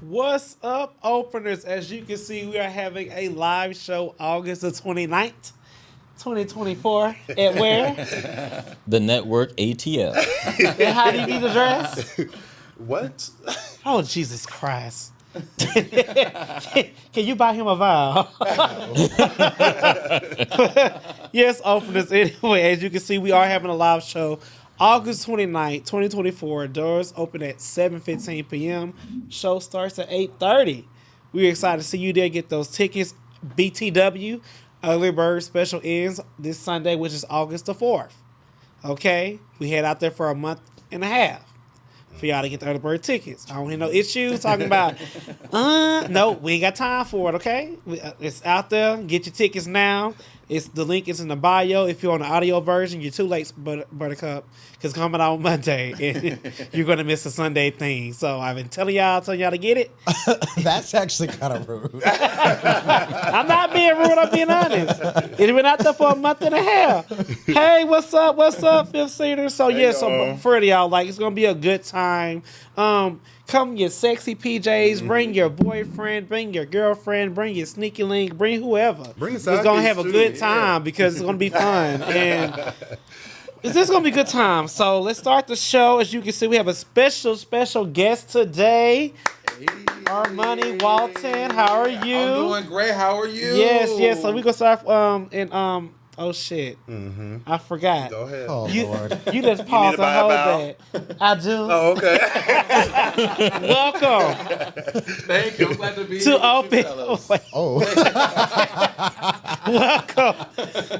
What's up, openers? As you can see, we are having a live show August the 29th, 2024. At where? The network ATL. And how do you need the dress? What? Oh, Jesus Christ. Can you buy him a vial? Yes, openers. Anyway, as you can see, we are having a live show August 29th, 2024. Doors open at 7:15 p.m. Show starts at 8:30. We're excited to see you there. Get those tickets. BTW, Early Bird Special ends this Sunday, which is August the 4th. Okay? We head out there for a month and a half for y'all to get the early bird tickets. I don't hear no issues talking about, no, we ain't got time for it, okay? It's out there. Get your tickets now. The link is in the bio. If you're on the audio version, you're too late, Buttercup, because it's coming out on Monday, and you're going to miss the Sunday thing. So I've been telling y'all to get it. That's actually kind of rude. I'm not being rude. I'm being honest. It's been out there for a month and a half. Hey, what's up? What's up, Fifth Seater? So, yeah, so for y'all, it's going to be a good time. Come your sexy PJs, bring your boyfriend, bring your girlfriend, bring your sneaky link, bring whoever. Bring We're going to have a good time because it's going to be fun. And it's just going to be a good time. So let's start the show. As you can see, we have a special guest today. Hey. Armanijwalton, how are you? I'm doing great. How are you? Yes. So we're going to start oh shit. Mm-hmm. I forgot. Go ahead. Oh, You Lord. just paused and hold that. I do. Oh, okay. Welcome Thank you. I'm glad to be to here Open. with you fellas. Oh. Welcome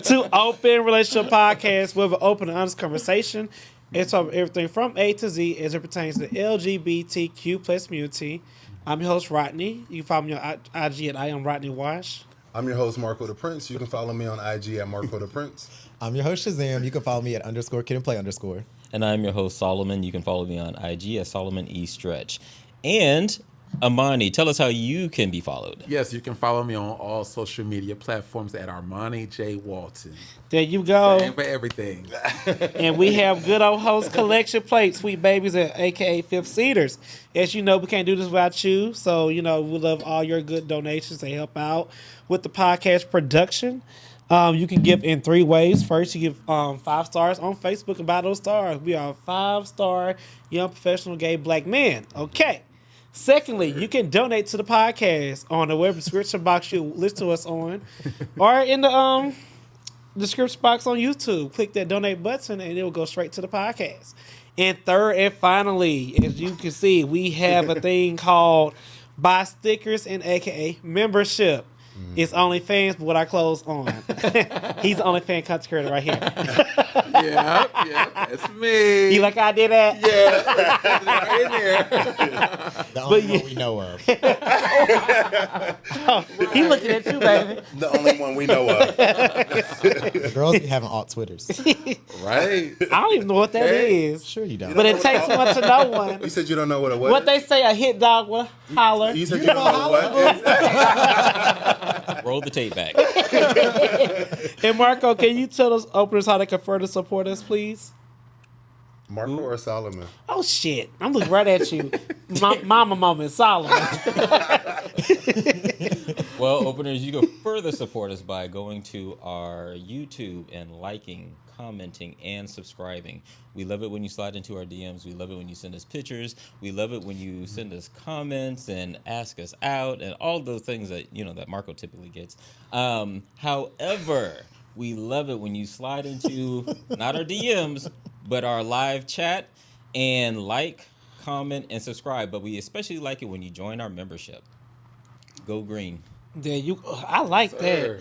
to Open Relationship Podcast, where we open and honest conversation. It's about everything from A to Z as it pertains to the LGBTQ plus community. I'm your host, Rodney. You can follow me on IG at I am Rodney Wash. I'm your host, Marco DePrence. You can follow me on IG at Marco DePrence. I'm your host, Shazam. You can follow me at _kid_and_play_. And I'm your host, Solomon. You can follow me on IG at Solomon E. Stretch. And Amani, tell us how you can be followed. Yes, you can follow me on all social media platforms at armanijwalton. There you go. Same for everything. And we have good old host collection plates, sweet babies, aka Fifth Seaters. As you know, we can't do this without you. So, we love all your good donations. They help out with the podcast production. You can give in 3 ways. First, you give 5 stars on Facebook and buy those stars. We are 5-star young professional gay black men. Okay. Secondly, you can donate to the podcast on the web description box you listen to us on, or in the description box on YouTube. Click that donate button and it will go straight to the podcast. And third and finally, as you can see, we have a thing called Buy Stickers and aka membership. It's OnlyFans, but with our clothes on. He's the OnlyFans content creator right here. Yeah, that's me. You like I did that? Yeah, right in there. The only one we know of. Oh, he looking at you, baby. The only one we know of. The girls be having alt Twitters. Right. I don't even know what that is. Sure you don't. But it takes too much to know one. You said you don't know what it was? What they say, a hit dog will holler. You said you don't know what? Roll the tape back. And Marco, can you tell us openers how they can further support us, please? Marco or Solomon? Oh, shit. I'm looking right at you. Mama moment, Solomon. Well, openers, you can further support us by going to our YouTube and liking, commenting, and subscribing. We love it when you slide into our DMs. We love it when you send us pictures. We love it when you send us comments and ask us out and all those things that, that Marco typically gets. However, we love it when you slide into not our DMs, but our live chat and like, comment, and subscribe. But we especially like it when you join our membership. Go green. There you. I like that.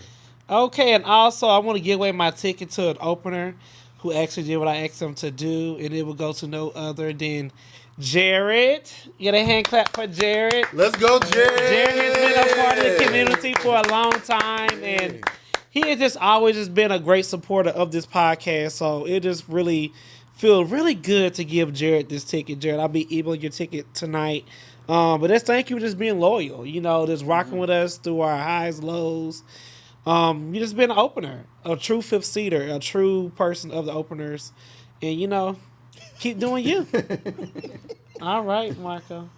Okay, and also I want to give away my ticket to an opener who actually did what I asked him to do, and it will go to no other than Jared. Get a hand clap for Jared. Let's go, Jared. Jared has been a part of the community for a long time, and he has just always just been a great supporter of this podcast. So it just really feels really good to give Jared this ticket. Jared, I'll be emailing your ticket tonight. But just thank you for just being loyal. Just rocking with us through our highs, lows. You just been an opener, a true fifth seater, a true person of the openers, and keep doing you. All right, Marco.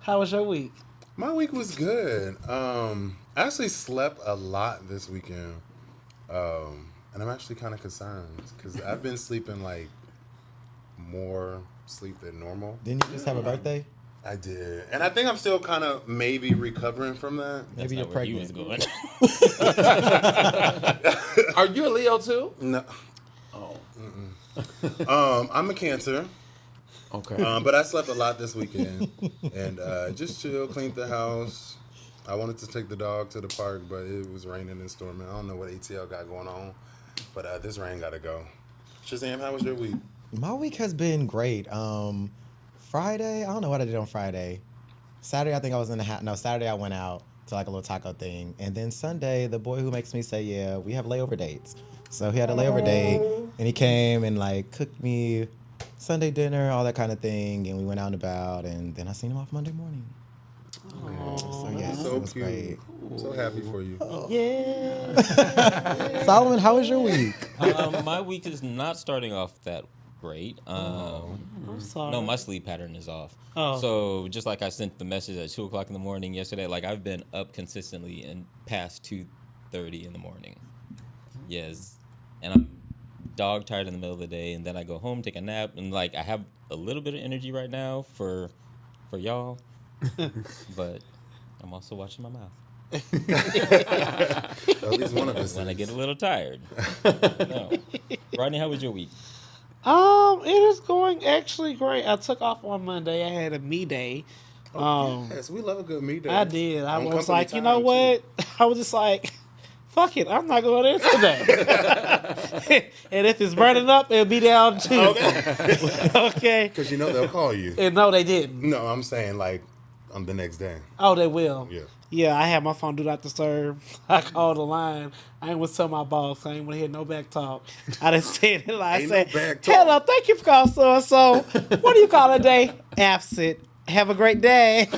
How was your week? My week was good. I actually slept a lot this weekend. And I'm actually kind of concerned because I've been sleeping like more sleep than normal. Didn't you just have a birthday? I did. And I think I'm still kind of maybe recovering from that. Maybe you're Where he was pregnant. going. Are you a Leo too? No. I'm a Cancer. Okay. But I slept a lot this weekend. And just chill, cleaned the house. I wanted to take the dog to the park, but it was raining and storming. I don't know what ATL got going on. But this rain got to go. Shazam, how was your week? My week has been great. Friday, I don't know what I did on Friday. Saturday, I think I was in the house. No, Saturday I went out to like a little taco thing. And then Sunday, the boy who makes me say, yeah, we have layover dates. So he had a layover date, and he came and like cooked me Sunday dinner, all that kind of thing. And we went out and about, and then I seen him off Monday morning. So yeah, So it was cute. great. I'm so happy for you. Yeah. Solomon, how was your week? My week is not starting off that great. I'm sorry. No, my sleep pattern is off. Oh. So just like I sent the message at 2:00 in the morning yesterday, like I've been up consistently and past 2:30 in the morning. Yes, and I'm dog tired in the middle of the day, and then I go home, take a nap, and like I have a little bit of energy right now for y'all, but I'm also watching my mouth. At least one of us. When I is. get a little tired. No. Rodney, how was your week? It is going actually great. I took off on Monday. I had a me day. Yes, we love a good meet day. I did. I On was company like, you know time, what? too. I was just like, fuck it. I'm not going in today. And if it's burning up, it'll be there on Tuesday. Okay. Because you know they'll call you. And no, they didn't. No, I'm saying like on the next day. Oh, they will. Yeah. Yeah, I had my phone do not disturb. I called the line. I ain't want to tell my boss. I ain't want to hear no back talk. I didn't say it. I Ain't said, no back talk. hello, thank you for calling so-and-so. What do you call a day? Absent. Have a great day.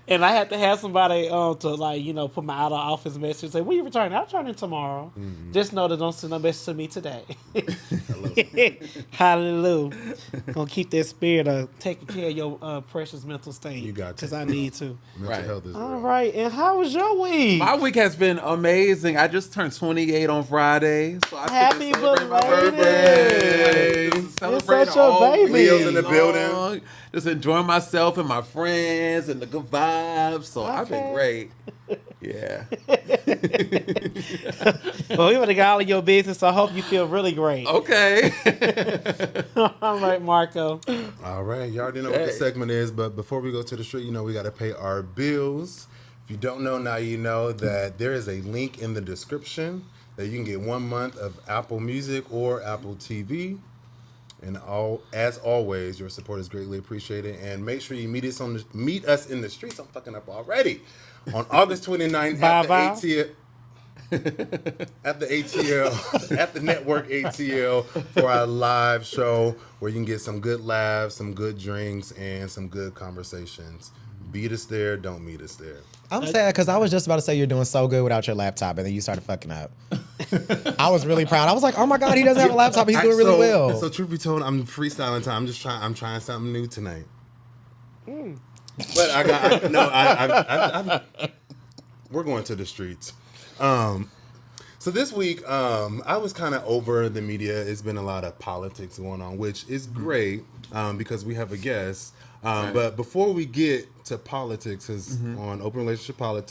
And I had to have somebody to like, you know, put my out of office message and say, when you return? I'll turn in tomorrow. Mm-hmm. Just know that don't send no message to me today. Hallelujah. Gonna keep that spirit of taking care of your precious mental state. You got to. Because I need to. Mental Right. health is All real. right. And how was your week? My week has been amazing. I just turned 28 on Friday. So I Happy celebrate my belated. birthday. Celebrating such a all baby. week Leo's in the long. building. Just enjoying myself and my friends and the good vibes. So I've been Okay. great. Yeah. Well, we would have got all of your business, so I hope you feel really great. Okay. All right, Marco. All right, you already know what the Hey. segment is, but before we go to the street, you know we got to pay our bills. If you don't know, now you know that there is a link in the description that you can get 1 month of Apple Music or Apple TV. And as always, your support is greatly appreciated. And make sure you meet us in the streets. I'm fucking up already. On August 29th at the ATL, at the network ATL for our live show where you can get some good laughs, some good drinks, and some good conversations. Beat us there, don't meet us there. I'm sad because I was just about to say you're doing so good without your laptop, and then you started fucking up. I was really proud. I was like, oh my God, he doesn't have a laptop. He's doing really well. So truth be told, I'm freestyling time. I'm trying something new tonight. But we're going to the streets. So this week, I was kind of over the media. It's been a lot of politics going on, which is great because we have a guest. But before we get to politics, is on Open Relationship Podcast,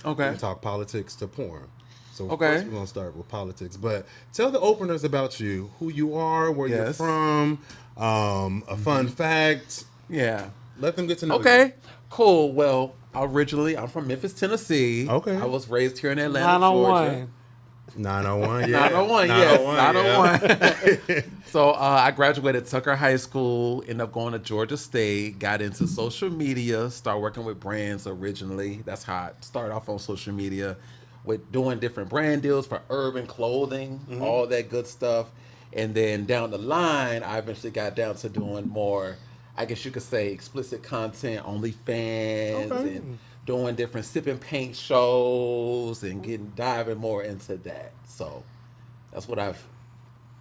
Okay. we talk politics to porn. So Okay. first we're gonna start with politics. But tell the openers about you, who you are, where you're Yes. from, a fun fact. Yeah. Let them get to know you. Okay. Cool. Well, originally, I'm from Memphis, Tennessee. Okay. I was raised here in Atlanta, Georgia. 901. 901, yeah. 901, yes. 901. So I graduated Tucker High School, ended up going to Georgia State, got into social media, started working with brands originally. That's how I started off on social media with doing different brand deals for urban clothing, all that good stuff. And then down the line, I eventually got down to doing more, I guess you could say, explicit content, OnlyFans, and doing different sip and paint shows and diving more into that. So that's what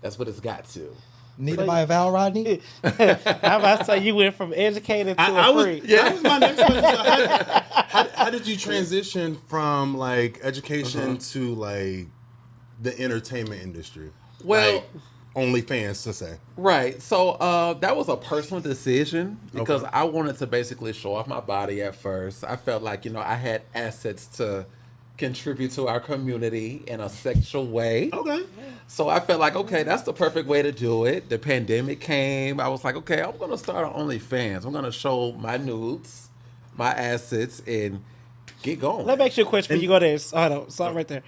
it's got to. Need to buy a vowel, Rodney? I'm about to say you went from educated to a freak. That was my next question. So how did you transition from like education to like the entertainment industry? Well, like, OnlyFans to say. Right. So that was a personal decision because I wanted to basically show off my body at first. I felt like, I had assets to contribute to our community in a sexual way. Okay. So I felt like, okay, that's the perfect way to do it. The pandemic came. I was like, okay, I'm going to start on OnlyFans. I'm going to show my nudes, my assets, and get going. Let me ask you a question before you go there. Hold on, stop right there.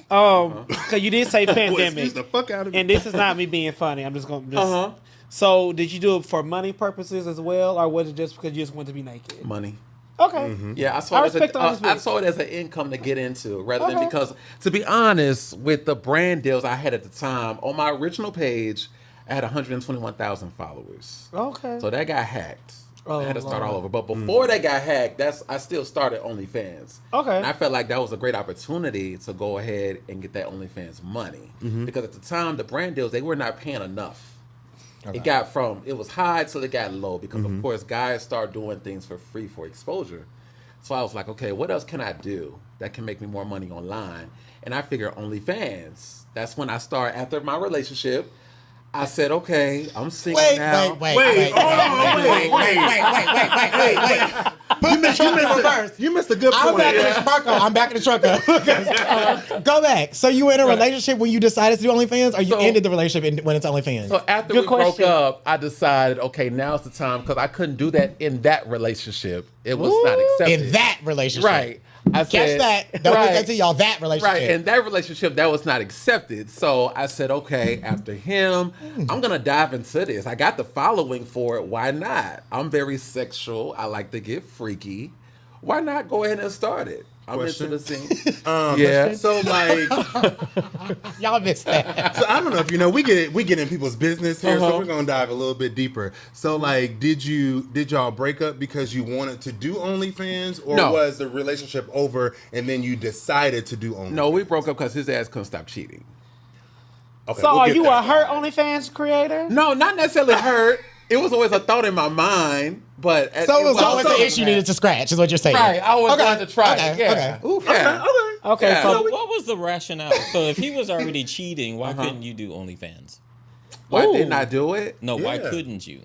Because you did say pandemic. Excuse the fuck out of me. And this is not me being funny. I'm just going to... So did you do it for money purposes as well, or was it just because you just wanted to be naked? Money. Okay. Yeah, I saw it as an income to get into rather than because, to be honest, with the brand deals I had at the time, on my original page, I had 121,000 followers. Okay. So that got hacked. I had to start Lord. all over. But before that got hacked, I still started OnlyFans. Okay. And I felt like that was a great opportunity to go ahead and get that OnlyFans money. Because at the time, the brand deals, they were not paying enough. Okay. It was high till it got low because, of course, guys start doing things for free for exposure. So I was like, okay, what else can I do that can make me more money online? And I figured OnlyFans. That's when I started, after my relationship, I said, okay, I'm single now. Wait. Put the truck in reverse. You missed a good point. I'm back in the truck up. Go back. So you were in a relationship when you decided to do OnlyFans, or you ended the relationship when it's OnlyFans? So after we broke up, I decided, okay, now's the time, because I couldn't do that in that relationship. It was not accepted. In that relationship. Right. I Catch said, that. Don't get that to y'all. That relationship. Right. In that relationship, that was not accepted. So I said, okay, after him, I'm going to dive into this. I got the following for it. Why not? I'm very sexual. I like to get freaky. Why not go ahead and start it? I'm into the scene. Yeah. So like, Y'all missed that. so I don't know if you know, we get in people's business here, so we're gonna dive a little bit deeper. So like, did y'all break up because you wanted to do OnlyFans, or was the relationship over and then you decided to do OnlyFans? No, we broke up because his ass couldn't stop cheating. Okay, So we'll are get you that. a hurt OnlyFans creator? No, not necessarily hurt. It was always a thought in my mind, but So it was always an issue you needed to scratch, is what you're saying. Right, I always wanted to try it. Yeah. Okay. Yeah. So So what was the rationale? So if he was already cheating, why couldn't you do OnlyFans? Why didn't I do it? No, why Yeah. couldn't you?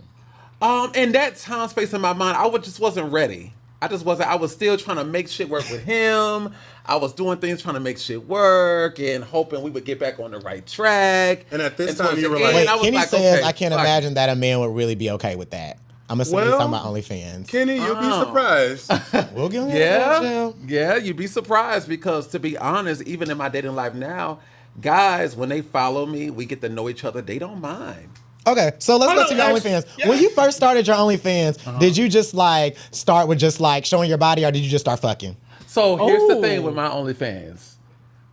In that time space in my mind, just wasn't ready. I was still trying to make shit work with him. I was doing things trying to make shit work and hoping we would get back on the right track. And at this And time, towards you the were end, like, Wait, I was Kenny like, says, okay, I can't fuck it. imagine that a man would really be okay with that. I'm assuming he's Well, talking about OnlyFans. Kenny, you'll be surprised. We'll give him Yeah, you'd be surprised because, to be honest, even in my dating life now, guys, when they follow me, we get to know each other. They don't mind. Okay, so let's go to your actually, OnlyFans. yeah. When you first started your OnlyFans, did you just like start with just like showing your body, or did you just start fucking? So here's the Oh. thing with my OnlyFans.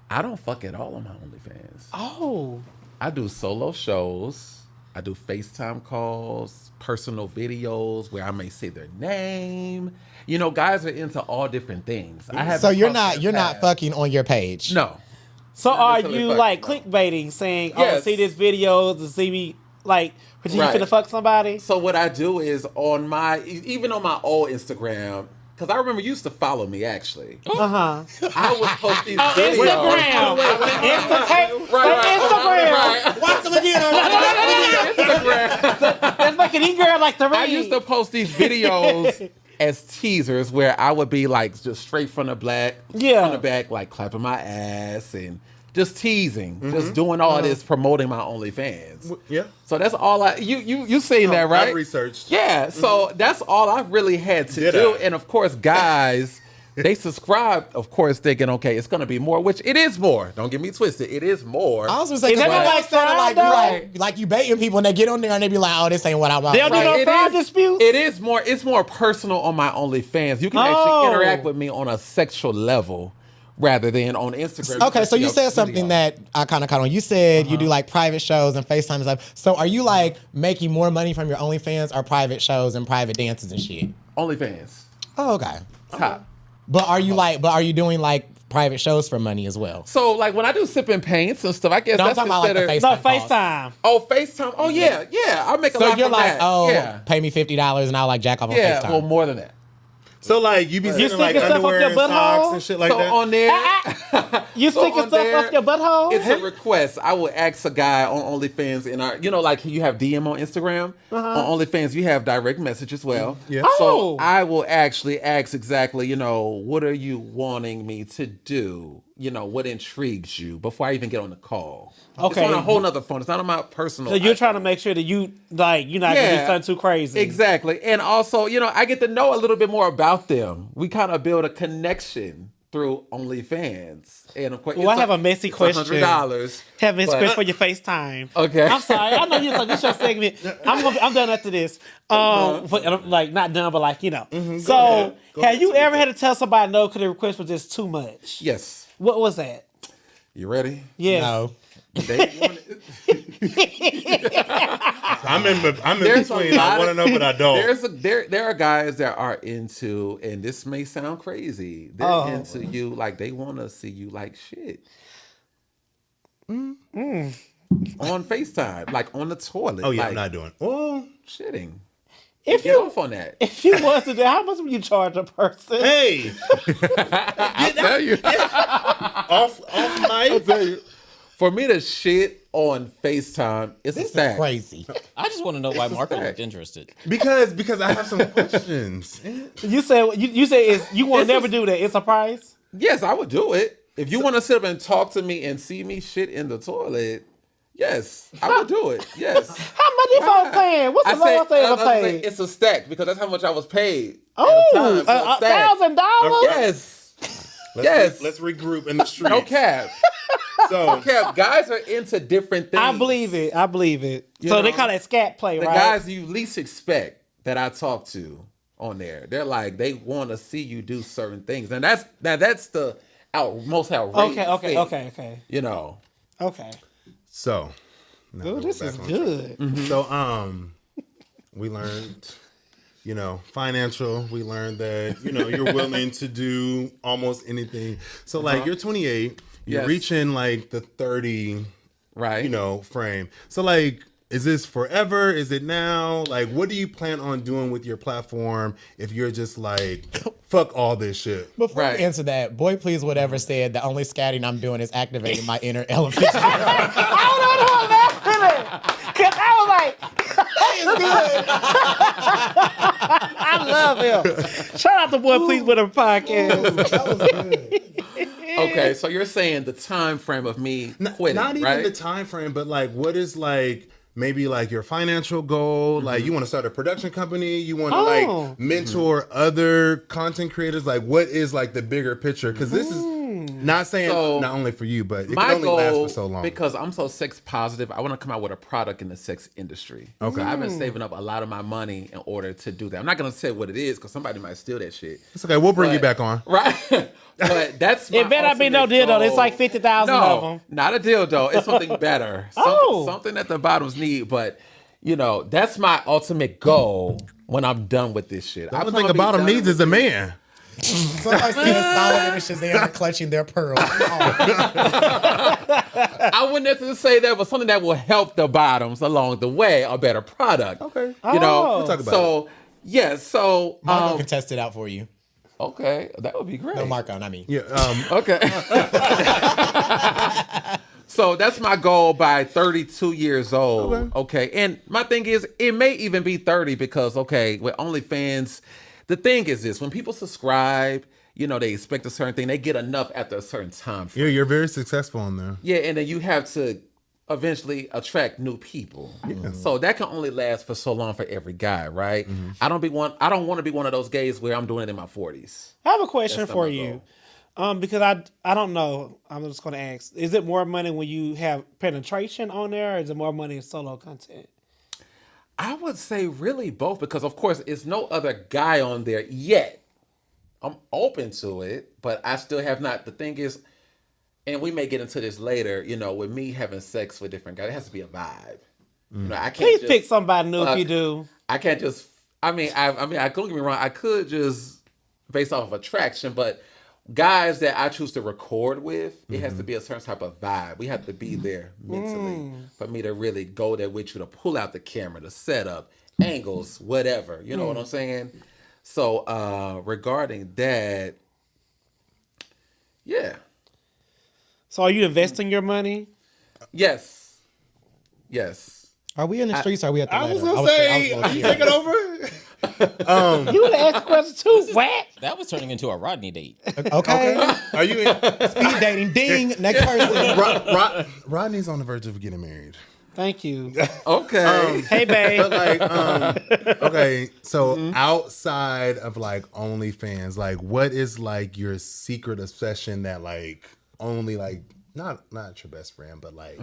I don't fuck at all on my OnlyFans. Oh. I do solo shows. I do FaceTime calls, personal videos where I may say their name. You know, guys are into all different things. So you're not fucking on your page. No. So Not are necessarily you fucking, like no. clickbaiting, saying, Yes. see this video to see me, like, pretend Right. you finna fuck somebody? So what I do is even on my old Instagram, because I remember you used to follow me actually. Uh-huh. I would post these videos. Instagram. Instagram. Watch them again. Instagram. That's making any girl like to read. I used to post these videos as teasers where I would be like just straight from the back, like clapping my ass and just teasing, just doing all this, promoting my OnlyFans. Yeah. So that's all you seen that, right? I've researched. Yeah, so that's all I really had to Did do. I? And of course, guys, they subscribed, of course, thinking, okay, it's gonna be more, which it is more. Don't get me twisted, it is more. I was gonna say, Is that because not like like fraud, like you baiting people and they get on there and they be like, oh, this ain't what I want. They'll do Right, no it fraud is- disputes? It is more. It's more personal on my OnlyFans. You can actually interact with me on a sexual level rather than on Instagram. Okay, so you said something that I kind of caught on. You said you do like private shows and FaceTime and stuff. So are you like making more money from your OnlyFans or private shows and private dances and shit? OnlyFans Oh, okay. top. But are you doing like private shows for money as well. So, like, when I do sipping paints and stuff, I guess No, I'm that's talking about like the considered... FaceTime. No, calls. FaceTime. Oh, FaceTime. Oh, yeah. I'll make a So lot you're from like, that. oh, yeah. pay me $50 and I'll like jack off on Yeah, FaceTime. well, more than that. So like you be You sitting like sticking stuff up underwear your and socks butthole? and shit like So that. on there... You So sticking on stuff there, up your butthole? It's a request. I will ask a guy on OnlyFans in our, like you have DM on Instagram. On OnlyFans, you have direct message as well. Yeah. Oh. So I will actually ask exactly, what are you wanting me to do? What intrigues you before I even get on the call. Okay. It's on a whole nother phone. It's not on my personal. So you're iPhone. trying to make sure that you're not gonna do something too crazy. Exactly. And also, I get to know a little bit more about them. We kind of build a connection through OnlyFans. And of course, Well, I have a messy question. $100. Have a But- question for your FaceTime. Okay. I'm sorry. I know you're like, this your segment. I'm done after this. Like not done, but like So, have you ever had to tell somebody no because the request was just too much? Yes. What was that? You ready? Yes. No. They want it. I'm in There's a between. I lot want to of- know, but I don't. There are guys that are into, and this may sound crazy. They're into you like they want to see you like shit. On FaceTime, like on the toilet. Oh yeah, like, I'm not doing. Oh shitting. If Get you off on that. if you was to do, how much would you charge a person? hey, I'll tell you. off mic. For me to shit on FaceTime, it's a This is stack. crazy. I just want to know why Marco fact. looked interested. Because I have some questions. You say you will This never is- do that. It's a price. Yes, I would do it. If you want to sit up and talk to me and see me shit in the toilet, yes, I would do it. Yes. How much you folks paying? What's the lowest they ever paid? It's a stack because that's how much I was paid. Oh, at a time, so a stack. $1,000. Yes. Yes. Let's regroup in the streets. No cap. So Cap. Guys are into different things. I believe it. You So they know, call that scat play, The right? guys you least expect that I talk to on there, they're like they want to see you do certain things, and that's the most outrageous. Okay. thing, Okay. So, Ooh, this is good. So, we learned, financial. We learned that, you're willing to do almost anything. So, like, you're 28. You're Yes. reaching, like, the 30, right? frame. So, like, is this forever? Is it now? Like, what do you plan on doing with your platform if you're just like, fuck all this shit? Before Right. we answer that, Boy Please Whatever said the only scatting I'm doing is activating my inner elephant. I Cause I was like, I love him. Shout out to Boy Please with a podcast. That was good. Okay, so you're saying the time frame of me quitting, Not even right? the time frame, but like, what is like maybe like your financial goal? Like, you want to start a production company? You want to like mentor other content creators? Like, what is like the bigger picture? Because this is not saying So, not only for you, but it can My only last goal, for so long. because I'm so sex positive, I want to come out with a product in the sex industry. Okay, so I've been saving up a lot of my money in order to do that. I'm not gonna say what it is because somebody might steal that shit. It's okay. We'll bring you But- back on. Right? But that's my It better not be no ultimate dildo. It's goal. like 50,000 of them. Not a dildo. It's something better. Something that the bottoms need. But that's my ultimate goal when I'm done with this shit. I don't think the bottom needs is a man. Somebody said Solomon and Shazam are clutching their pearls. Oh. I wouldn't necessarily say that, but something that will help the bottoms along the way, a better product. Okay. You know, We'll talk about so yeah, so Marco can test it out for you. okay, that would be great. No, Marco, not me. Yeah. Okay. So that's my goal by 32 years old. Okay. And my thing is, it may even be 30 because, okay, with OnlyFans, the thing is this: when people subscribe, they expect a certain thing. They get enough after a certain time frame. Yeah, you're very successful on there. Yeah, and then you have to eventually attract new people. So that can only last for so long for every guy, right? I don't want to be one of those gays where I'm doing it in my 40s. I have a question That's not for my you. goal. Because I don't know. I'm just going to ask: is it more money when you have penetration on there, or is it more money in solo content? I would say really both because, of course, it's no other guy on there yet. I'm open to it, but I still have not. The thing is, and we may get into this later, with me having sex with different guys, it has to be a vibe. I can't Please just pick somebody new if you do. I can't just. I don't get me wrong. I could just based off of attraction, but guys that I choose to record with, it has to be a certain type of vibe. We have to be there mentally for me to really go there with you, to pull out the camera, the setup, angles, whatever. You know what I'm saying? So regarding that, yeah. So are you investing your money? Yes. Are we in the streets or are we at the I was letter? gonna say, I was you take it over. You would have asked a question too. What? That was turning into a Rodney date. Okay. Are you in? Speed dating. Ding. Next person. Rodney's on the verge of getting married. Thank you. Okay. Hey, babe. But like, okay, so outside of like OnlyFans, like, what is like your secret obsession that like only like not your best friend, but like.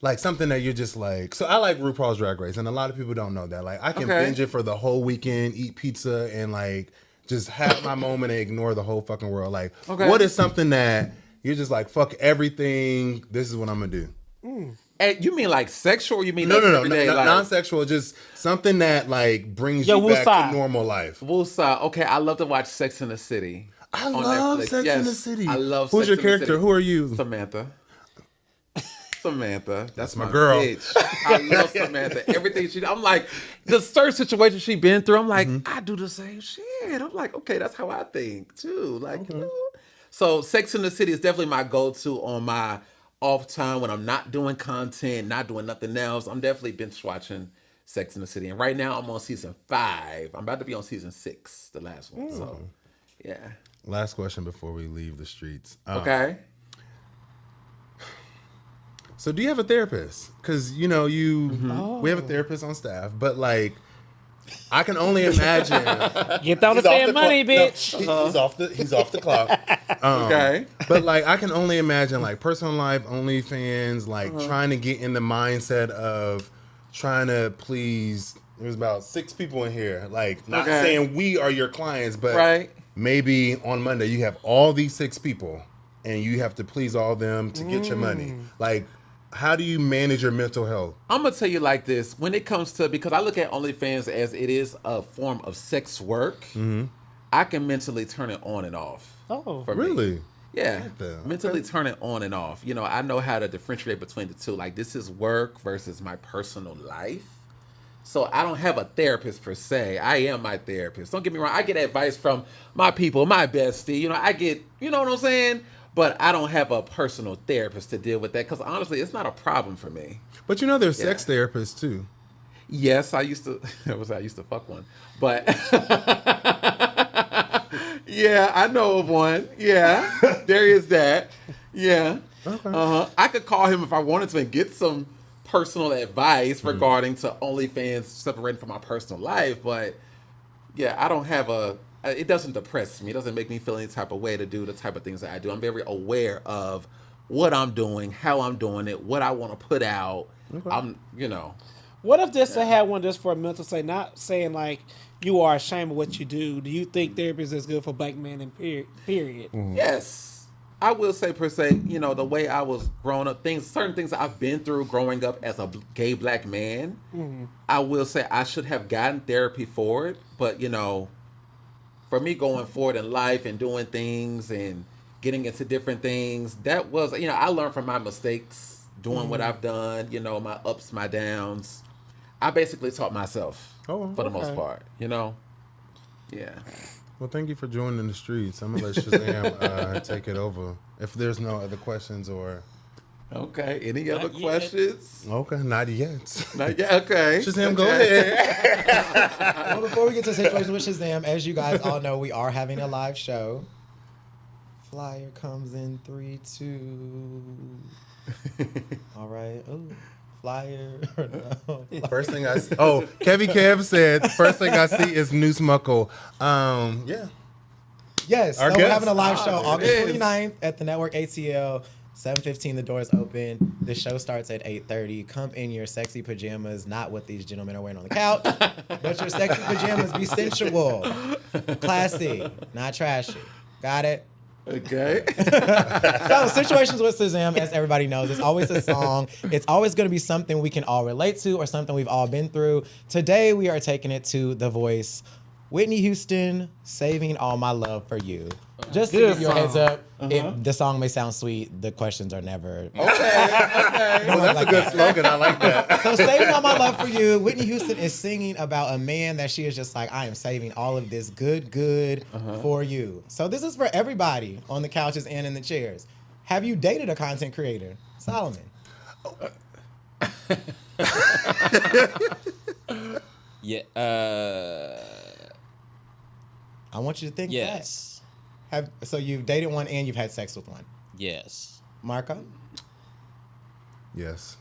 Like something that you're just like, so I like RuPaul's Drag Race, and a lot of people don't know that. Like, I can binge it for the whole weekend, eat pizza, and like just have my moment and ignore the whole fucking world. Like, what is something that you're just like, fuck everything, this is what I'm gonna do? And you mean like sexual? Or you mean No, everyday, like, non-sexual, just something that like brings Yo, you back woosah. to normal life. Woosah. Okay, I love to watch Sex in the City. I on love Netflix. Sex Yes, in the City. I love Who's Sex your in the character? City. Who are you? Samantha. That's my girl. Bitch. I love Samantha. Everything I'm like, the certain situation she been through, I'm like, I do the same shit. I'm like, okay, that's how I think too. Like, you know. So Sex in the City is definitely my go-to on my off time when I'm not doing content, not doing nothing else. I'm definitely binge watching Sex in the City. And right now I'm on season 5. I'm about to be on season 6, the last one. So yeah. Last question before we leave the streets. Okay. So do you have a therapist? Because, you know, we have a therapist on staff, but like, I can only imagine. Get all the damn money, bitch. He's off the clock. Okay. But like, I can only imagine like personal life, OnlyFans, like trying to get in the mindset of trying to please. There's about 6 people in here. Like, not saying we are your clients, but maybe on Monday you have all these 6 people, and you have to please all them to get your money. Like, how do you manage your mental health? I'm gonna tell you like this: when it comes to, because I look at OnlyFans as it is a form of sex work, I can mentally turn it on and off. Oh, for me. Really? Yeah, mentally turn it on and off. You know, I know how to differentiate between the two. Like, this is work versus my personal life. So I don't have a therapist per se. I am my therapist. Don't get me wrong. I get advice from my people, my bestie. You know, I get, you know what I'm saying? But I don't have a personal therapist to deal with that, because honestly, it's not a problem for me. But you know, there's sex therapists too. Yes, I used to fuck one. But yeah, I know of one. Yeah, there is that. Yeah. Okay. I could call him if I wanted to and get some personal advice regarding to OnlyFans separating from my personal life. But yeah, I don't have it doesn't depress me. It doesn't make me feel any type of way to do the type of things that I do. I'm very aware of what I'm doing, how I'm doing it, what I want to put out. I'm, you know. What if this I had one just for a mental state, not saying like you are ashamed of what you do? Do you think therapy is good for black men in period? Yes. I will say per se, you know, the way I was growing up, certain things I've been through growing up as a gay black man, I will say I should have gotten therapy for it. But, you know, for me going forward in life and doing things and getting into different things, that was, you know, I learned from my mistakes, doing what I've done, you know, my ups, my downs. I basically taught myself for the most part, you know? Yeah. Well, thank you for joining the streets. I'm going to let Shazam take it over. If there's no other questions or... Okay. Any other questions? Okay, not yet. Not yet. Okay. Shazam, go ahead. Well, before we get to Situation with Shazam, as you guys all know, we are having a live show. Flyer comes in 3, 2. All right. Ooh, flyer. No. First thing I see. Oh, Kevy Kev said, first thing I see is Noose Muckle. Yeah. Yes. Our So we're guest. having a live show August 29th at the Network ATL. 7:15, the doors open. The show starts at 8:30. Come in your sexy pajamas, not what these gentlemen are wearing on the couch, but your sexy pajamas. Be sensual, classy, not trashy. Got it? Okay. So, Situations with Shazam, as everybody knows, it's always a song. It's always going to be something we can all relate to or something we've all been through. Today, we are taking it to the voice Whitney Houston, Saving All My Love for You. Just to Good give you a heads song. up, the song may sound sweet. The questions are never. Okay. Okay. Well, that's a good slogan. I like that. So Saving All My Love for You, Whitney Houston is singing about a man that she is just like, I am saving all of this good for you. So this is for everybody on the couches and in the chairs. Have you dated a content creator? Solomon. Yeah. I want you to think Yes. back. So you've dated one and you've had sex with one. Yes. Marco? Yes.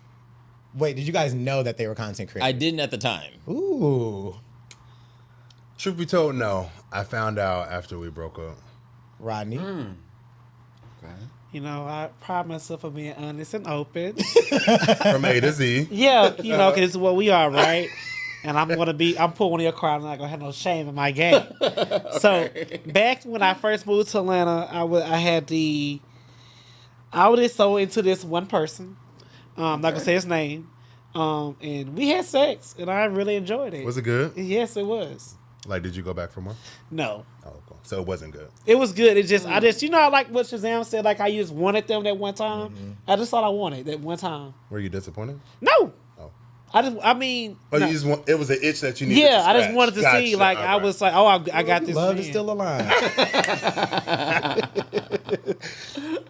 Wait, did you guys know that they were content creators? I didn't at the time. Ooh. Truth be told, no. I found out after we broke up. Rodney? Okay. You know, I pride myself on being honest and open. From A to Z. Yeah, you know, because it's what we are, right? And I'm pulling one of your cards. I'm not gonna have no shame in my game. So back when I first moved to Atlanta, I was just so into this one person. I'm not gonna say his name. And we had sex, and I really enjoyed it. Was it good? Yes, it was. Like, did you go back for more? No, Oh, okay. So it wasn't good. it was good. I just, you know, like what Shazam said, like I just wanted them that one time. I just thought I wanted that one time. Were you disappointed? No, Oh. I mean, Oh, no. you just want, it was an itch that you needed Yeah, to I just scratch. wanted to see. Gotcha. Like All I right. was like, oh, I got this. Love man. is still alive.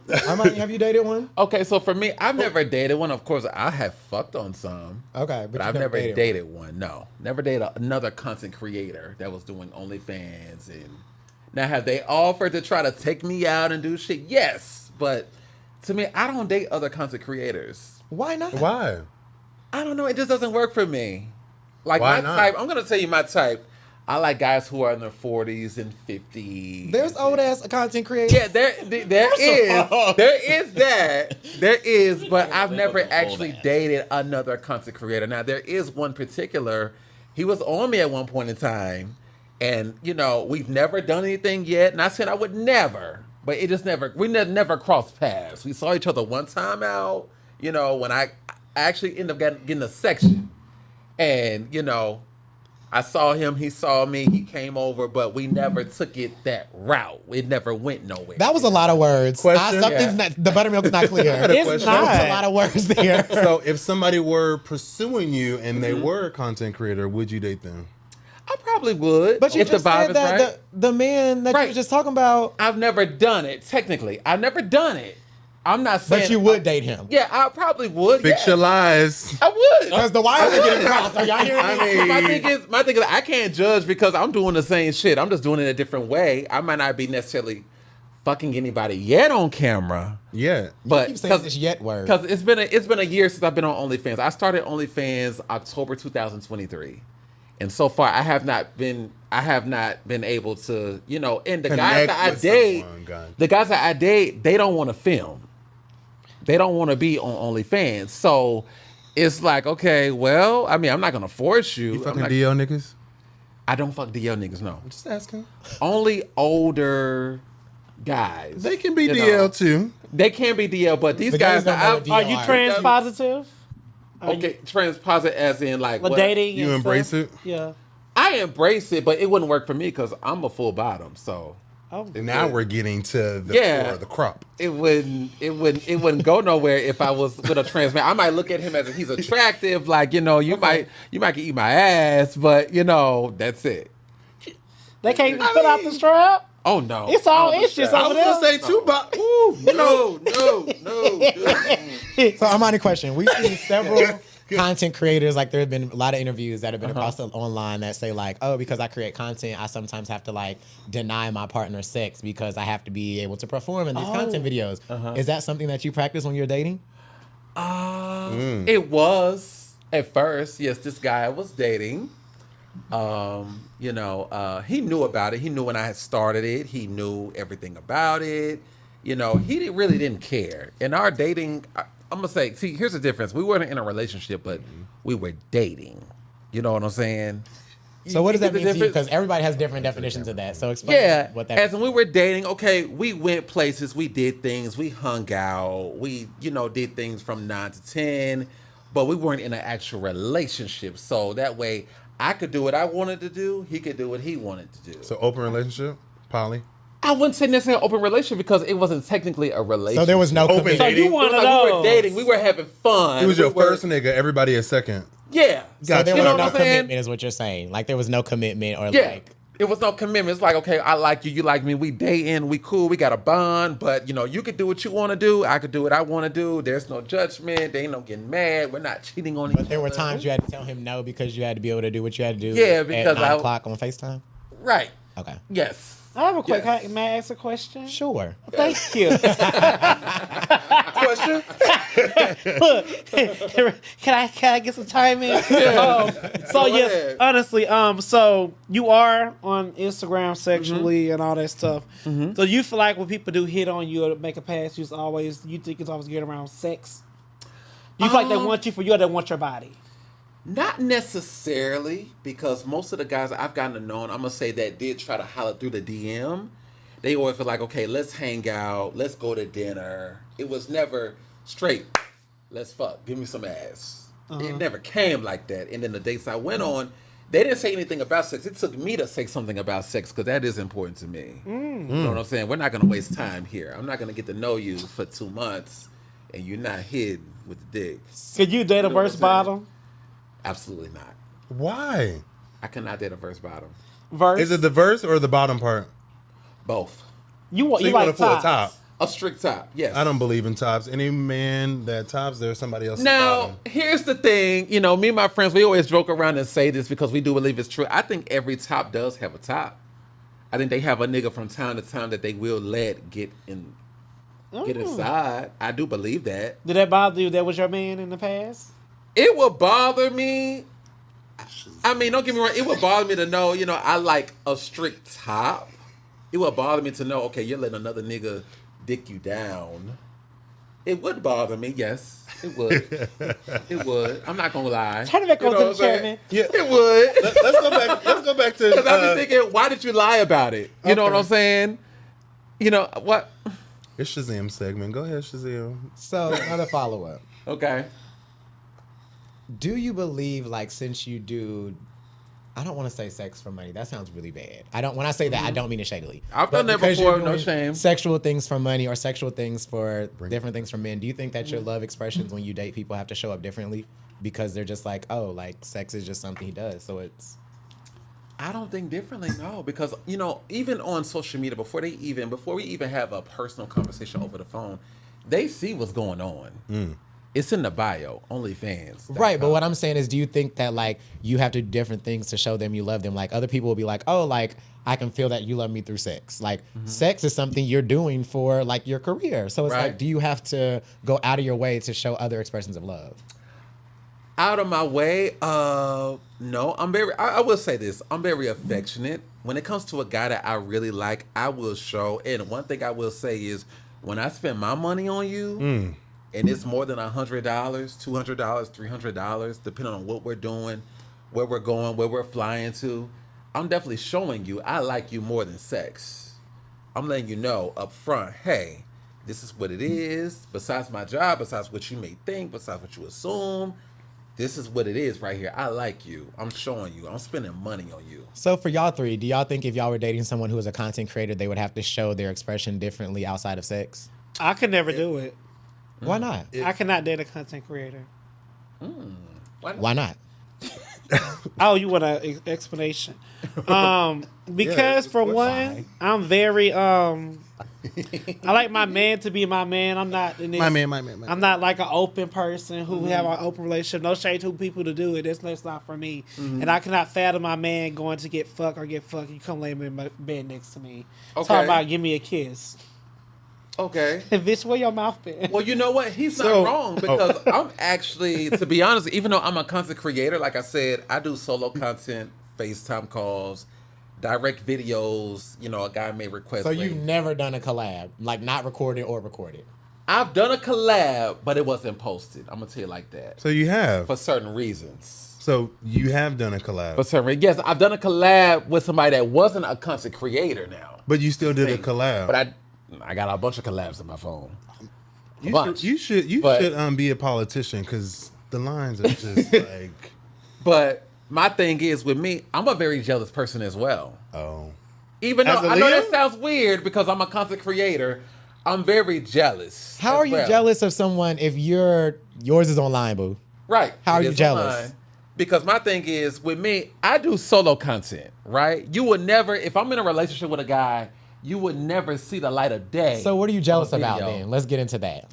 Armani, have you dated one? Okay, so for me, I've never dated one. Of course, I have fucked on some. Okay, But you've I've never one. dated one. No, never dated another content creator that was doing OnlyFans. And now, have they offered to try to take me out and do shit? Yes, but to me, I don't date other content creators. Why not? Why? I don't know. It just doesn't work for me. Like Why my not? type. I'm gonna tell you my type. I like guys who are in their 40s and 50s. There's old ass content creators. Yeah, there is that, but I've never actually dated another content creator. Now there is one particular, he was on me at one point in time, and you know we've never done anything yet. And I said I would never, but it just never never crossed paths. We saw each other one time out, you know, when I actually ended up getting a section, and you know. I saw him, he saw me, he came over, but we never took it that route. It never went nowhere. That was a lot of words. Question? Something's not, the buttermilk's not clear. had a It's question. not. There's a lot of words there. So if somebody were pursuing you and they were a content creator, would you date them? I probably would. But you if just the vibe said is that right. the man that you Right. were just talking about, I've never done it, technically. I've never done it. I'm not saying. but you would date him. Yeah, I probably would. Fix your lies. I would. Because the wires are getting crossed. Are y'all hearing me? My thing is, I can't judge because I'm doing the same shit. I'm just doing it a different way. I might not be necessarily fucking anybody yet on camera, Yeah. but Keep saying this yet word. because it's been a year since I've been on OnlyFans. I started OnlyFans October 2023, and so far I have not been able to, you know. And the guys Connect that I with date, someone, God. the guys that I date, they don't want to film. They don't want to be on OnlyFans. So it's like, okay, well, I mean, I'm not gonna force you. You I'm fucking not- DL niggas? I don't fuck DL niggas, no. Just asking. Only older guys. They can be You DL know. too. They can be DL, but these The guys guys don't know what that Are you trans positive? okay, transposit as in like Well, what? dating. You and embrace stuff? it? Yeah. I embrace it, but it wouldn't work for me because I'm a full bottom. So Oh. And now we're getting to the Yeah. core of the crop. it wouldn't go nowhere if I was with a trans man. I might look at him as if he's attractive, like, you know, you might can eat my ass, but you know, that's it. They can't even put out the strap. Oh no. It's all Oh, inches shut I over was there. gonna say too, but No. So Armani, question: we've seen several content creators. Like there have been a lot of interviews that have been across the online that say like, oh, because I create content, I sometimes have to like deny my partner sex because I have to be able to perform in these content videos. Is that something that you practice when you're dating? It was at first. Yes, this guy I was dating. You know, he knew about it. He knew when I had started it. He knew everything about it. You know, he really didn't care. In our dating, I'm gonna say, see, here's the difference. We weren't in a relationship, but we were dating. You know what I'm saying? So what does that You get mean the to you? difference? Because everybody has different definitions of that. So explain Yeah, what that as means. when we were dating, okay, we went places, we did things, we hung out, we, you know, did things from 9 to 10, but we weren't in an actual relationship. So that way, I could do what I wanted to do. He could do what he wanted to do. So open relationship, poly. I wouldn't say necessarily open relationship because it wasn't technically a relationship. So there was no Open commitment. So dating. you one It of was like we those. were dating. We were having fun. He was your We were- first nigga. Everybody a second. Yeah. So there You was know no what I'm saying? commitment, is what you're saying. Like there was no commitment or Yeah. like. It was no commitment. It's like, okay, I like you, you like me, we dating, we cool, we got a bond, but you know, you could do what you want to do, I could do what I want to do. There's no judgment, there ain't no getting mad, we're not cheating on each other. But there were times you had to tell him no because you had to be able to do what you had to do. Yeah, because at 9 o'clock on FaceTime. Right. Okay. Yes. I have a quick. Yes. May I ask a question? Sure. Thank you. Question? Look, can I get some time in? So Go yes, ahead. honestly, so you are on Instagram sexually and all that stuff. So you feel like when people do hit on you or make a pass, you think it's always geared around sex? You feel like they want you for you or they want your body? Not necessarily, because most of the guys I've gotten to know, and I'm gonna say that did try to holler through the DM, they always feel like, okay, let's hang out, let's go to dinner. It was never straight, let's fuck, give me some ass. It never came like that. And then the dates I went on, they didn't say anything about sex. It took me to say something about sex because that is important to me. You know what I'm saying? We're not gonna waste time here. I'm not gonna get to know you for 2 months and you're not hid with the dick. Could you date a know what verse I'm saying? bottom? Absolutely not. Why? I cannot date a verse bottom. Verse? Is it the verse or the bottom part? Both. you want So you want like a full tops. top. A strict top, yes. I don't believe in tops. Any man that tops, there's somebody else's Now, bottom. here's the thing. You know, me and my friends, we always joke around and say this because we do believe it's true. I think every top does have a top. I think they have a nigga from time to time that they will let get inside. I do believe that. Did that bother you? That was your man in the past? It would bother me. I mean, don't get me wrong. It would bother me to know, you know, I like a strict top. It would bother me to know, okay, you're letting another nigga dick you down. It would bother me, yes. It would. It would. I'm not gonna lie. Turn it back You over know to what the I'm chairman. saying? It would. Let's go back to. Because I've been thinking, why did you lie about it? You know what I'm saying? You know what? It's Shazam segment. Go ahead, Shazam. So another follow up. Okay. Do you believe, like, since you do, I don't want to say sex for money. That sounds really bad. When I say that, I don't mean it shadily. I've But done that because before, you're no doing shame. Sexual things for money or sexual things for different things for men. Do you think that your love expressions when you date people have to show up differently because they're just like, oh, like sex is just something he does, so it's. I don't think differently, no, because you know, even on social media, before we even have a personal conversation over the phone, they see what's going on. It's in the bio, OnlyFans. Right, but what I'm saying is, do you think that like you have to do different things to show them you love them? Like other people will be like, oh, like I can feel that you love me through sex. Like sex is something you're doing for like your career. So it's Right. like, do you have to go out of your way to show other expressions of love? Out of my way, no. I will say this. I'm very affectionate. When it comes to a guy that I really like, I will show. And one thing I will say is, when I spend my money on you, and it's more than $100, $200, $300, depending on what we're doing, where we're going, where we're flying to, I'm definitely showing you I like you more than sex. I'm letting you know up front, hey, this is what it is. Besides my job, besides what you may think, besides what you assume, this is what it is right here. I like you. I'm showing you. I'm spending money on you. So for y'all three, do y'all think if y'all were dating someone who was a content creator, they would have to show their expression differently outside of sex? I could never do it. Why not? I cannot date a content creator. Why not? Oh, you want an explanation? Because for one, I'm very I like my man to be my man. I'm not in this, My man. I'm not like an open person who have an open relationship. No shade to people to do it. That's not for me. And I cannot fathom my man going to get fucked or get fucked. You come lay in my bed next to me. Okay. Talk about give me a kiss. Okay. Bitch, where your mouth been? Well, you know what? He's not So- wrong because I'm actually, to be honest, even though I'm a content creator, like I said, I do solo content, FaceTime calls, direct videos. You know, a guy may request. So me. you've never done a collab, like not recorded or recorded? I've done a collab, but it wasn't posted. I'm gonna tell you like that So you have. for certain reasons. So you have done a collab. For certain reasons, yes, I've done a collab with somebody that wasn't a content creator now. But you still did a collab. But I got a bunch of collabs on my phone. You should But- be a politician because the lines are just like. But my thing is with me, I'm a very jealous person as well. Oh. Even though As a I know Leo? that sounds weird because I'm a content creator, I'm very jealous. How as are you well. jealous of someone if yours is online, boo? Right. How are It you is jealous? online. Because my thing is, with me, I do solo content, right? You would never, if I'm in a relationship with a guy, you would never see the light of day. So what are you jealous on about video. then? Let's get into that.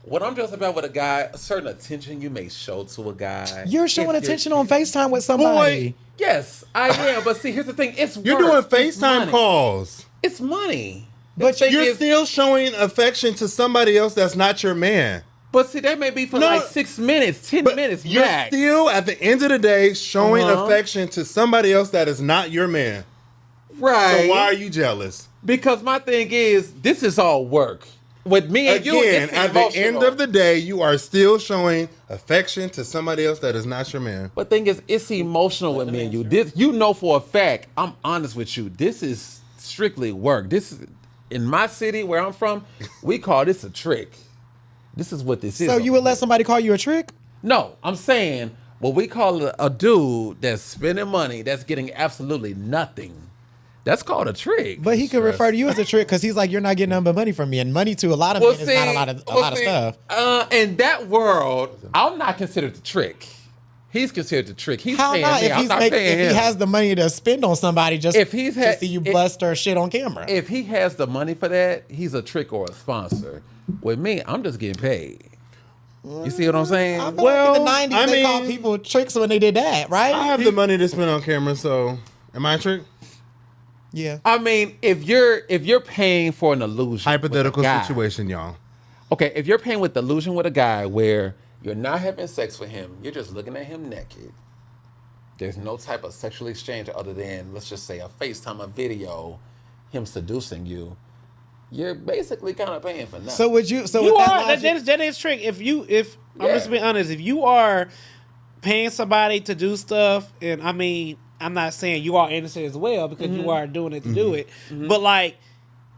What I'm jealous about with a guy, a certain attention you may show to a guy. You're showing If attention on FaceTime with somebody. Yes, I am. But see, here's the thing. It's You're work. doing It's FaceTime money. calls. It's money. But The thing You're is- still showing affection to somebody else that's not your man. But see, that may be for No, like 6 minutes, 10 But minutes you're max. still, at the end of the day, showing Uh-huh. affection to somebody else that is not your man. Right. So why are you jealous? Because my thing is, this is all work. With me and you, Again, it's at the end emotional. of the day, you are still showing affection to somebody else that is not your man. But thing is, it's emotional with me and you. This, you know for a fact, I'm honest with you. This is strictly work. This is, in my city where I'm from, we call this a trick. This is what this is. So you would let somebody call you a trick? No, I'm saying what we call a dude that's spending money, that's getting absolutely nothing. That's called a trick. But he could refer to you as a trick because he's like, you're not getting nothing but money from me. And money to a lot of men is not a lot of stuff. In that world, I'm not considered the trick. He's considered the trick. He's How paying not? me. If I'm he's not making, paying if him. he has the money to spend on somebody just If he's to had- see you if- bust or shit on camera. If he has the money for that, he's a trick or a sponsor. With me, I'm just getting paid. You see what I'm saying? I feel Well, like in the 90s, I they mean- called people tricks when they did that, right? I have the money to spend on camera, so am I a trick? Yeah. I mean, if you're paying for an illusion, Hypothetical with a guy- situation, y'all. Okay, if you're paying with illusion with a guy where you're not having sex with him, you're just looking at him naked. There's no type of sexual exchange other than, let's just say, a FaceTime, a video, him seducing you. You're basically kind of paying for nothing. So would you? So You with are that logic, that is trick. If I'm Yeah. just being honest, if you are paying somebody to do stuff, and I mean, I'm not saying you are innocent as well because you are doing it to do it, but like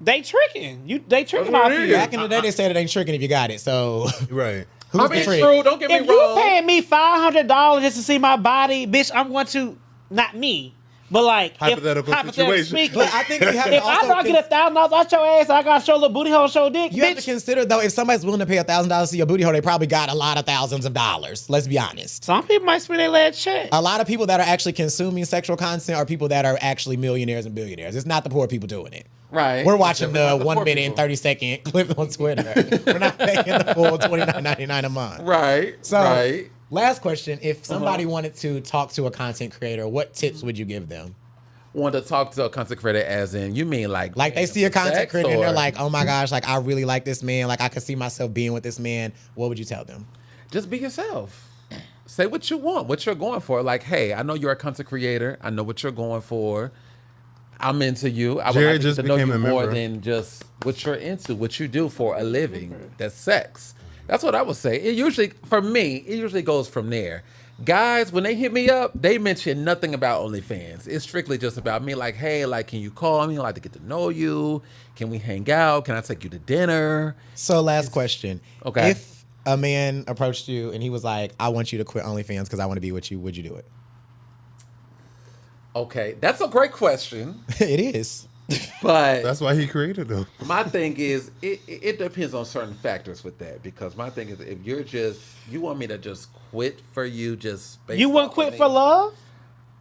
they tricking they tricking That's off what it you. is. back in the day, they said it ain't tricking if you got it. So Right. who's I the mean, trick? true. Don't get me If you wrong. paying me $500 just to see my body, bitch, I'm going to not me, but like Hypothetical hypothetically situation. speaking, But I think you have to if I also don't get $1,000 out your ass, I got to show a little booty hole, show dick, You have to bitch. consider though, if somebody's willing to pay $1,000 to see your booty hole, they probably got a lot of thousands of dollars. Let's be honest. Some people might spend their last check. A lot of people that are actually consuming sexual content are people that are actually millionaires and billionaires. It's not the poor people doing it. Right. We're watching Definitely the not 1 poor minute and people. 30-second clip on Twitter. We're not paying the full $29.99 a month. Right. So, right. last question. If somebody wanted to talk to a content creator, what tips would you give them? Want to talk to a content creator as in, you mean like Like they see a content sex, creator and they're or- like, oh my gosh, like I really like this man. Like I could see myself being with this man. What would you tell them? just be yourself. Say what you want, what you're going for. Like, hey, I know you're a content creator. I know what you're going for. I'm into you. I would Jared like just to know you became a more member. than just what you're into, what you do for a living. That's sex. That's what I would say. It usually, for me, it usually goes from there. Guys, when they hit me up, they mention nothing about OnlyFans. It's strictly just about me. Like, hey, like, can you call me? I'd like to get to know you. Can we hang out? Can I take you to dinner? So last question. Okay. If a man approached you and he was like, I want you to quit OnlyFans because I want to be with you, would you do it? Okay, that's a great question. It is. But That's why he created them. my thing is, it depends on certain factors with that. Because my thing is, if you want me to just quit for you, just based You wouldn't off quit of me? for love?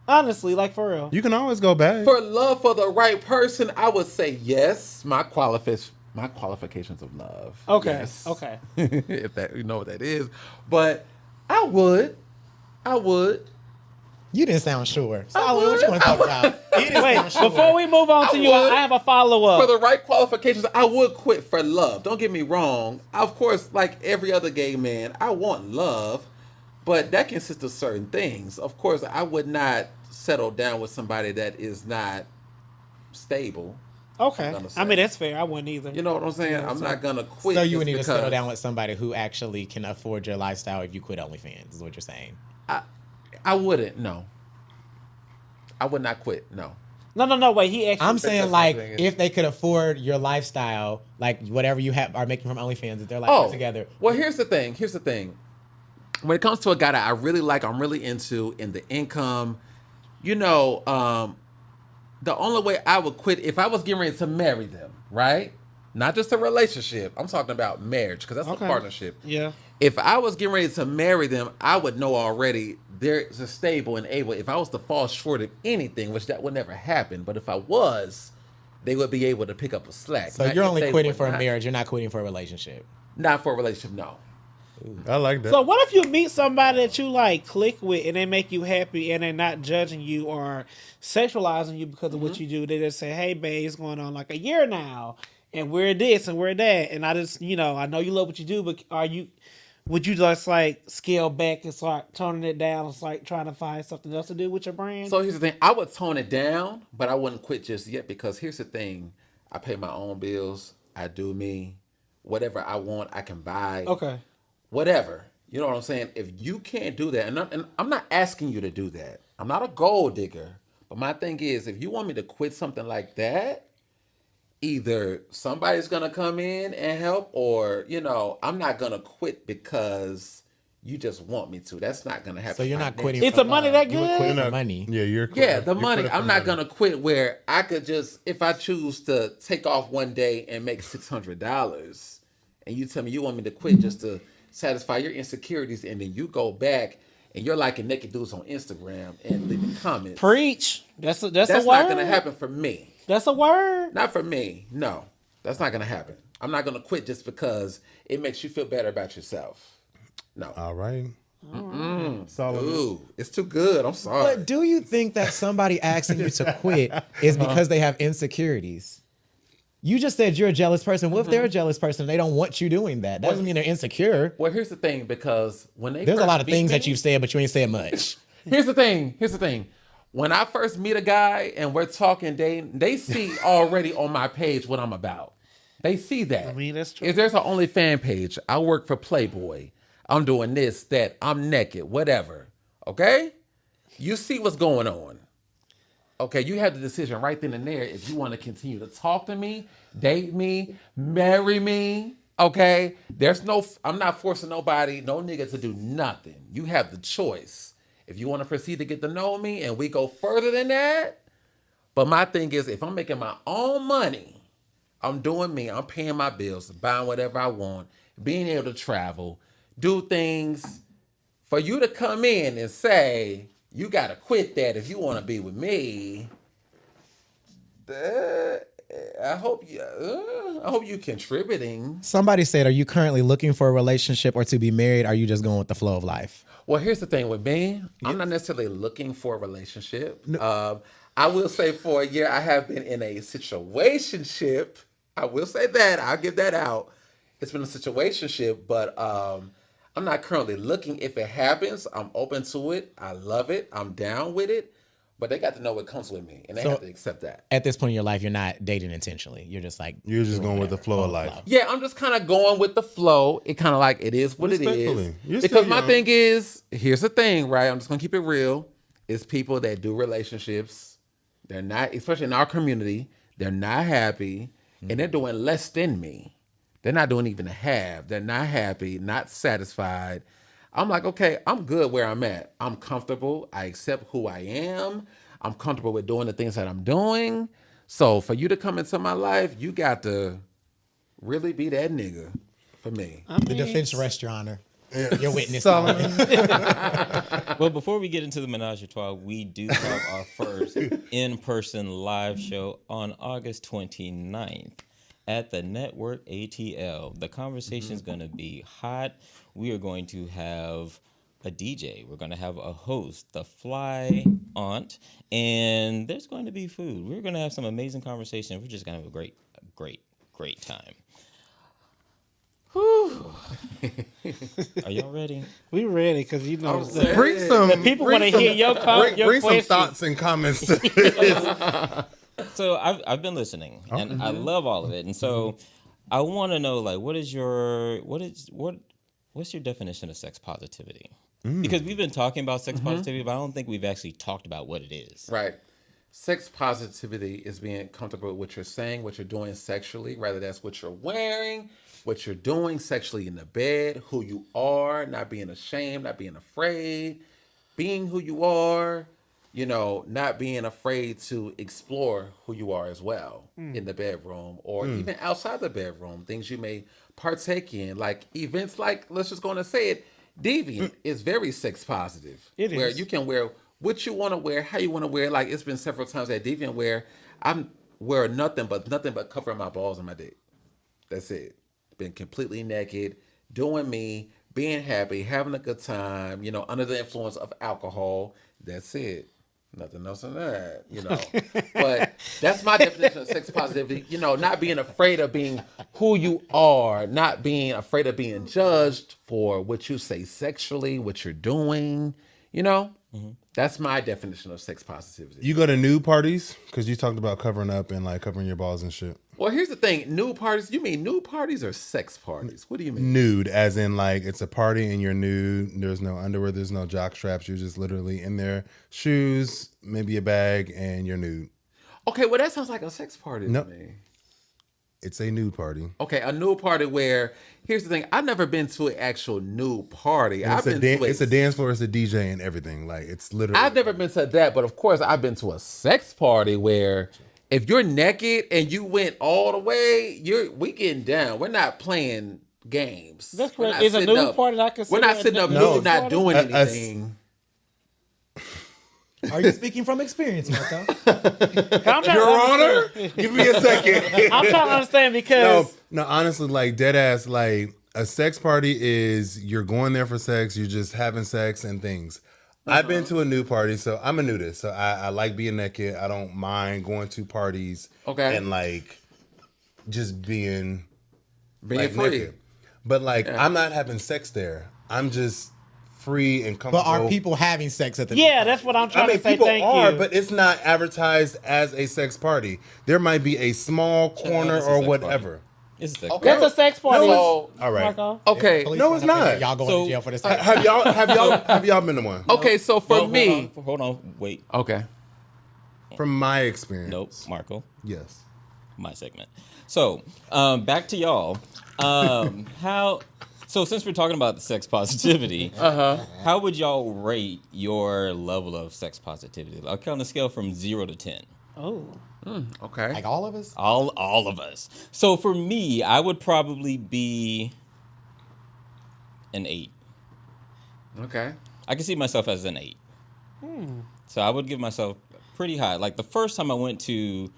Honestly, like for real. You can always go back. For love for the right person, I would say yes. My qualifications of love. Okay, Yes. okay. If that, you know what that is, but I would. You didn't sound sure. So I what you would. want to talk about? You didn't Wait, sound sure. before we move on to I you, would. I have a follow For up. the right qualifications, I would quit for love. Don't get me wrong. Of course, like every other gay man, I want love, but that consists of certain things. Of course, I would not settle down with somebody that is not stable. Okay. I'm gonna I say. mean, that's fair. I wouldn't either. You know what I'm saying? I'm not gonna quit. So you would just need to because settle down with somebody who actually can afford your lifestyle if you quit OnlyFans, is what you're saying. I wouldn't. No. I would not quit. No. No. Wait, he actually. I'm saying that's like my thing. if they could afford your lifestyle, like whatever you have are making from OnlyFans, if they're like Oh, put together. Well, here's the thing. when it comes to a guy that I really like, I'm really into, in the income, you know, the only way I would quit if I was getting ready to marry them, right? Not just a relationship. I'm talking about marriage because that's a partnership. Yeah. If I was getting ready to marry them, I would know already they're stable and able. If I was to fall short of anything, which that would never happen, but if I was, they would be able to pick up a slack. So you're only quitting for a marriage. You're not quitting for a relationship. Not for a relationship, no. I like that. So what if you meet somebody that you like click with and they make you happy and they're not judging you or sexualizing you because of what you do? They just say, "Hey, babe, it's going on like a year now, and we're this and we're that." And I just, I know you love what you do, but would you just like scale back and start toning it down and start trying to find something else to do with your brand? So here's the thing. I would tone it down, but I wouldn't quit just yet because here's the thing. I pay my own bills. I do me. Whatever I want, I can buy. Okay. Whatever. You know what I'm saying? If you can't do that, and I'm not asking you to do that. I'm not a gold digger. But my thing is, if you want me to quit something like that, either somebody's going to come in and help or, I'm not going to quit because you just want me to. That's not going to happen. So you're not quitting. It's the money that You would good? quit for money. Yeah, Yeah, the money. I'm not going to quit where I could just, if I choose to take off one day and make $600 and you tell me you want me to quit just to satisfy your insecurities, and then you go back and you're liking naked dudes on Instagram and leaving comments. Preach. That's a word. That's not going to happen for me. That's a word. Not for me. No, that's not going to happen. I'm not going to quit just because it makes you feel better about yourself. No. All right. Ooh, it's too good. I'm sorry. But do you think that somebody asking you to quit is because they have insecurities? You just said you're a jealous person. What if they're a jealous person and they don't want you doing that? That doesn't mean they're insecure. Well, here's the thing, because when There's a lot of things that you've said, but you ain't said much. Here's the thing. When I first meet a guy and we're talking, they see already on my page what I'm about. They see that. I mean, that's true. If there's an OnlyFans page, I work for Playboy. I'm doing this, that, I'm naked, whatever. Okay? You see what's going on. Okay, you have the decision right then and there if you want to continue to talk to me, date me, marry me. Okay? I'm not forcing nobody, no nigga to do nothing. You have the choice. If you want to proceed to get to know me and we go further than that. But my thing is, if I'm making my own money, I'm doing me, I'm paying my bills, buying whatever I want, being able to travel, do things, for you to come in and say, you got to quit that if you want to be with me. I hope you contributing. Somebody said, are you currently looking for a relationship or to be married? Or are you just going with the flow of life? Well, here's the thing with me. I'm not necessarily looking for a relationship. No. I will say for a year, I have been in a situationship. I will say that. I'll give that out. It's been a situationship, but I'm not currently looking. If it happens, I'm open to it. I love it. I'm down with it. But they got to know what comes with me, and they have to accept that. At this point in your life, you're not dating intentionally. You're just like... You're just going with the flow of life. Yeah, I'm just kind of going with the flow. It kind of like, it is what it is. Because my thing is, here's the thing, right? I'm just going to keep it real. It's people that do relationships. They're not, especially in our community, they're not happy, and they're doing less than me. They're not doing even a half. They're not happy, not satisfied. I'm like, okay, I'm good where I'm at. I'm comfortable. I accept who I am. I'm comfortable with doing the things that I'm doing. So for you to come into my life, you got to really be that nigga for me. The defense rests, Your Honor. Your witness. Well, before we get into the menage a trois, we do have our first in-person live show on August 29th. At the Network ATL. The conversation is going to be hot. We are going to have a DJ. We're going to have a host, the Fly Aunt, and there's going to be food. We're going to have some amazing conversation. We're just going to have a great time. Whew. Are y'all ready? We ready because Bring some. the people want to hear your Bring some questions. thoughts and comments to this. So I've been listening, and I love all of it. And so I want to know, like, what's your definition of sex positivity? Because we've been talking about sex positivity, but I don't think we've actually talked about what it is. Right. Sex positivity is being comfortable with what you're saying, what you're doing sexually, whether that's what you're wearing, what you're doing sexually in the bed, who you are, not being ashamed, not being afraid, being who you are, not being afraid to explore who you are as well in the bedroom or even outside the bedroom, things you may partake in, like events like, let's just go on and say it, Deviant is very sex positive. It where is. you can wear what you want to wear, how you want to wear. Like, it's been several times at Deviant where I'm wearing nothing but covering my balls and my dick. That's it. Been completely naked, doing me, being happy, having a good time, under the influence of alcohol. That's it. Nothing else than that, But that's my definition of sex positivity, not being afraid of being who you are, not being afraid of being judged for what you say sexually, what you're doing, That's my definition of sex positivity. You go to nude parties? Because you talked about covering up and like covering your balls and shit. Well, here's the thing. Nude parties, you mean nude parties or sex parties? What do you mean? Nude, as in like it's a party and you're nude. There's no underwear. There's no jock straps. You're just literally in there. Shoes, maybe a bag, and you're nude. Okay, well, that sounds like a sex party to me. It's a nude party. Okay, a nude party where, here's the thing. I've never been to an actual nude party. It's a dance floor. It's a DJ and everything. Like, it's literally. I've never been to that, but of course, I've been to a sex party where if you're naked and you went all the way, we getting down. We're not playing games. That's correct. It's a nude party. We're not sitting up nude, not doing anything. Are you speaking from experience, Marco? Your Honor, give me a second. I'm trying to understand because no, honestly, like dead ass, like a sex party is you're going there for sex, you're just having sex and things. I've been to a nude party, so I'm a nudist, so I like being naked. I don't mind going to parties, and like just being like, free. naked. But like I'm not having sex there. I'm just free and comfortable. But are people having sex at the that's what I'm trying to say. People Thank are, you. but it's not advertised as a sex party. There might be a small corner or whatever. It's a sex Okay. That's a sex party. All right. Marco. Okay. No, it's not. Y'all going to jail for this. Have y'all been to one? Okay, so for me. Hold on, wait. Okay. From my experience. Nope, Marco. Yes. My segment. So, back to y'all. So since we're talking about the sex positivity, how would y'all rate your level of sex positivity? Like on a scale from 0 to 10. Oh. Okay. Like all of us? All of us. So for me, I would probably be an 8. Okay. I can see myself as an 8. So I would give myself pretty high. Like the first time I went to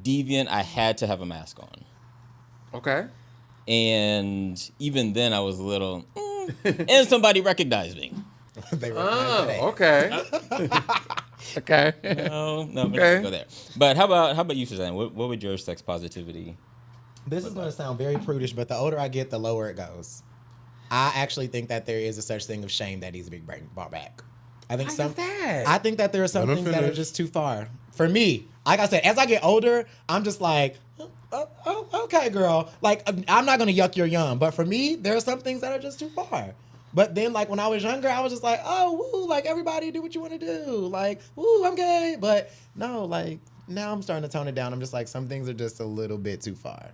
Deviant, I had to have a mask on. Okay. And even then I was a little, and somebody recognized me. They were okay. Okay. No, we don't go there. But how about you, Shazam? What would your sex positivity? This is going to sound very prudish, but the older I get, the lower it goes. I actually think that there is a such thing of shame that needs to be brought back. I think I think that there are some things that are just too far. For me, like I said, as I get older, I'm just like, oh, okay, girl. Like, I'm not going to yuck your yum. But for me, there are some things that are just too far. But then, like, when I was younger, I was just like, oh, woo, like, everybody do what you want to do. Like, woo, I'm gay. But no, like, now I'm starting to tone it down. I'm just like, some things are just a little bit too far.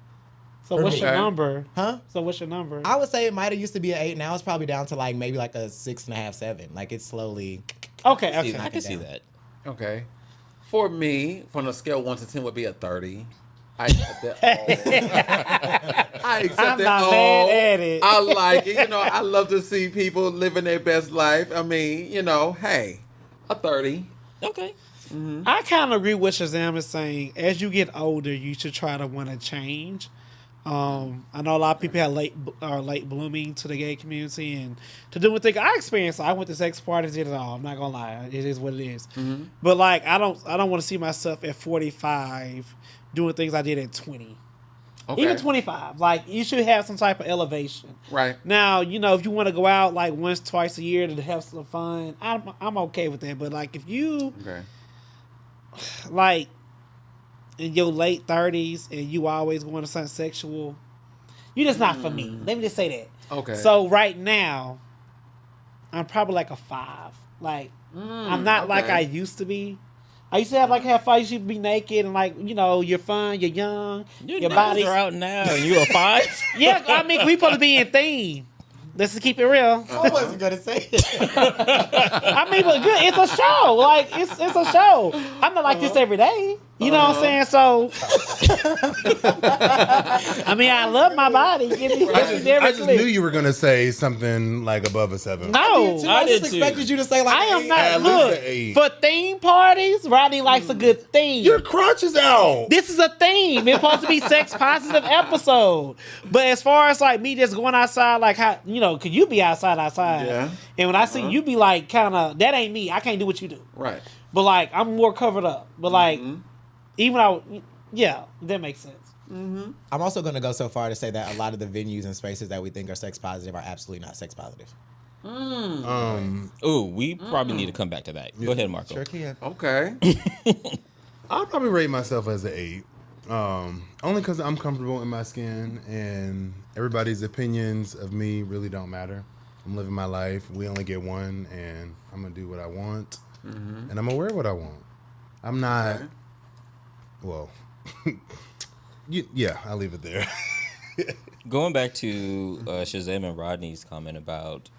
So what's your number? Huh? So what's your number? I would say it might have used to be an 8. Now it's probably down to like maybe like a 6.5, 7. Like it's slowly. Okay. I can see that. Okay. For me, from a scale 1 to 10 would be a 30. I accept that all. I accept I'm that not all. mad at it. I like it. I love to see people living their best life. I mean, hey, a 30. Okay. I kind of agree with Shazam is saying. As you get older, you should try to want to change. I know a lot of people are late blooming to the gay community and to do what they. I experienced. I went to sex parties, did it all. I'm not gonna lie, it is what it is. Mm-hmm. But like, I don't want to see myself at 45 doing things I did at 20. Okay. Even 25. Like, you should have some type of elevation. Right. Now, if you want to go out like once, twice a year to have some fun, I'm okay with that. But like, if you like in your late 30s and you always going to something sexual, you just not for me. Let me just say that. Okay. So right now, I'm probably like a 5. Like, I'm not like I used to be. I used to have fun. You should be naked and like, you know, you're fun, you're young, your bodies body's are out now, and you are 5. Yeah, I mean, we supposed to be in theme. Let's just keep it real. I wasn't gonna say it. I mean, but good. It's a show. Like it's a show. I'm not like this every day. You know what I'm saying? So, I mean, I love my body. I just knew you were gonna say something like above a 7. No, I did just too. expected you to say like I am not. At least Look, an 8. for theme parties, Rodney likes a good theme. Your crotch is out. This is a theme. It's supposed to be sex positive episode. But as far as like me just going outside, like how could you be outside? Yeah. And when I see you be like kind of that ain't me. I can't do what you do. Right. But like I'm more covered up. But like even that makes sense. I'm also going to go so far to say that a lot of the venues and spaces that we think are sex positive are absolutely not sex positive. Ooh, we probably need to come back to that. Go ahead, Marco. Sure can. Okay. I'll probably rate myself as an 8. Only because I'm comfortable in my skin and everybody's opinions of me really don't matter. I'm living my life. We only get one, and I'm going to do what I want. And I'm going to wear what I want. I'm not... Okay. Well... yeah, I'll leave it there. Going back to Shazam and Rodney's comment about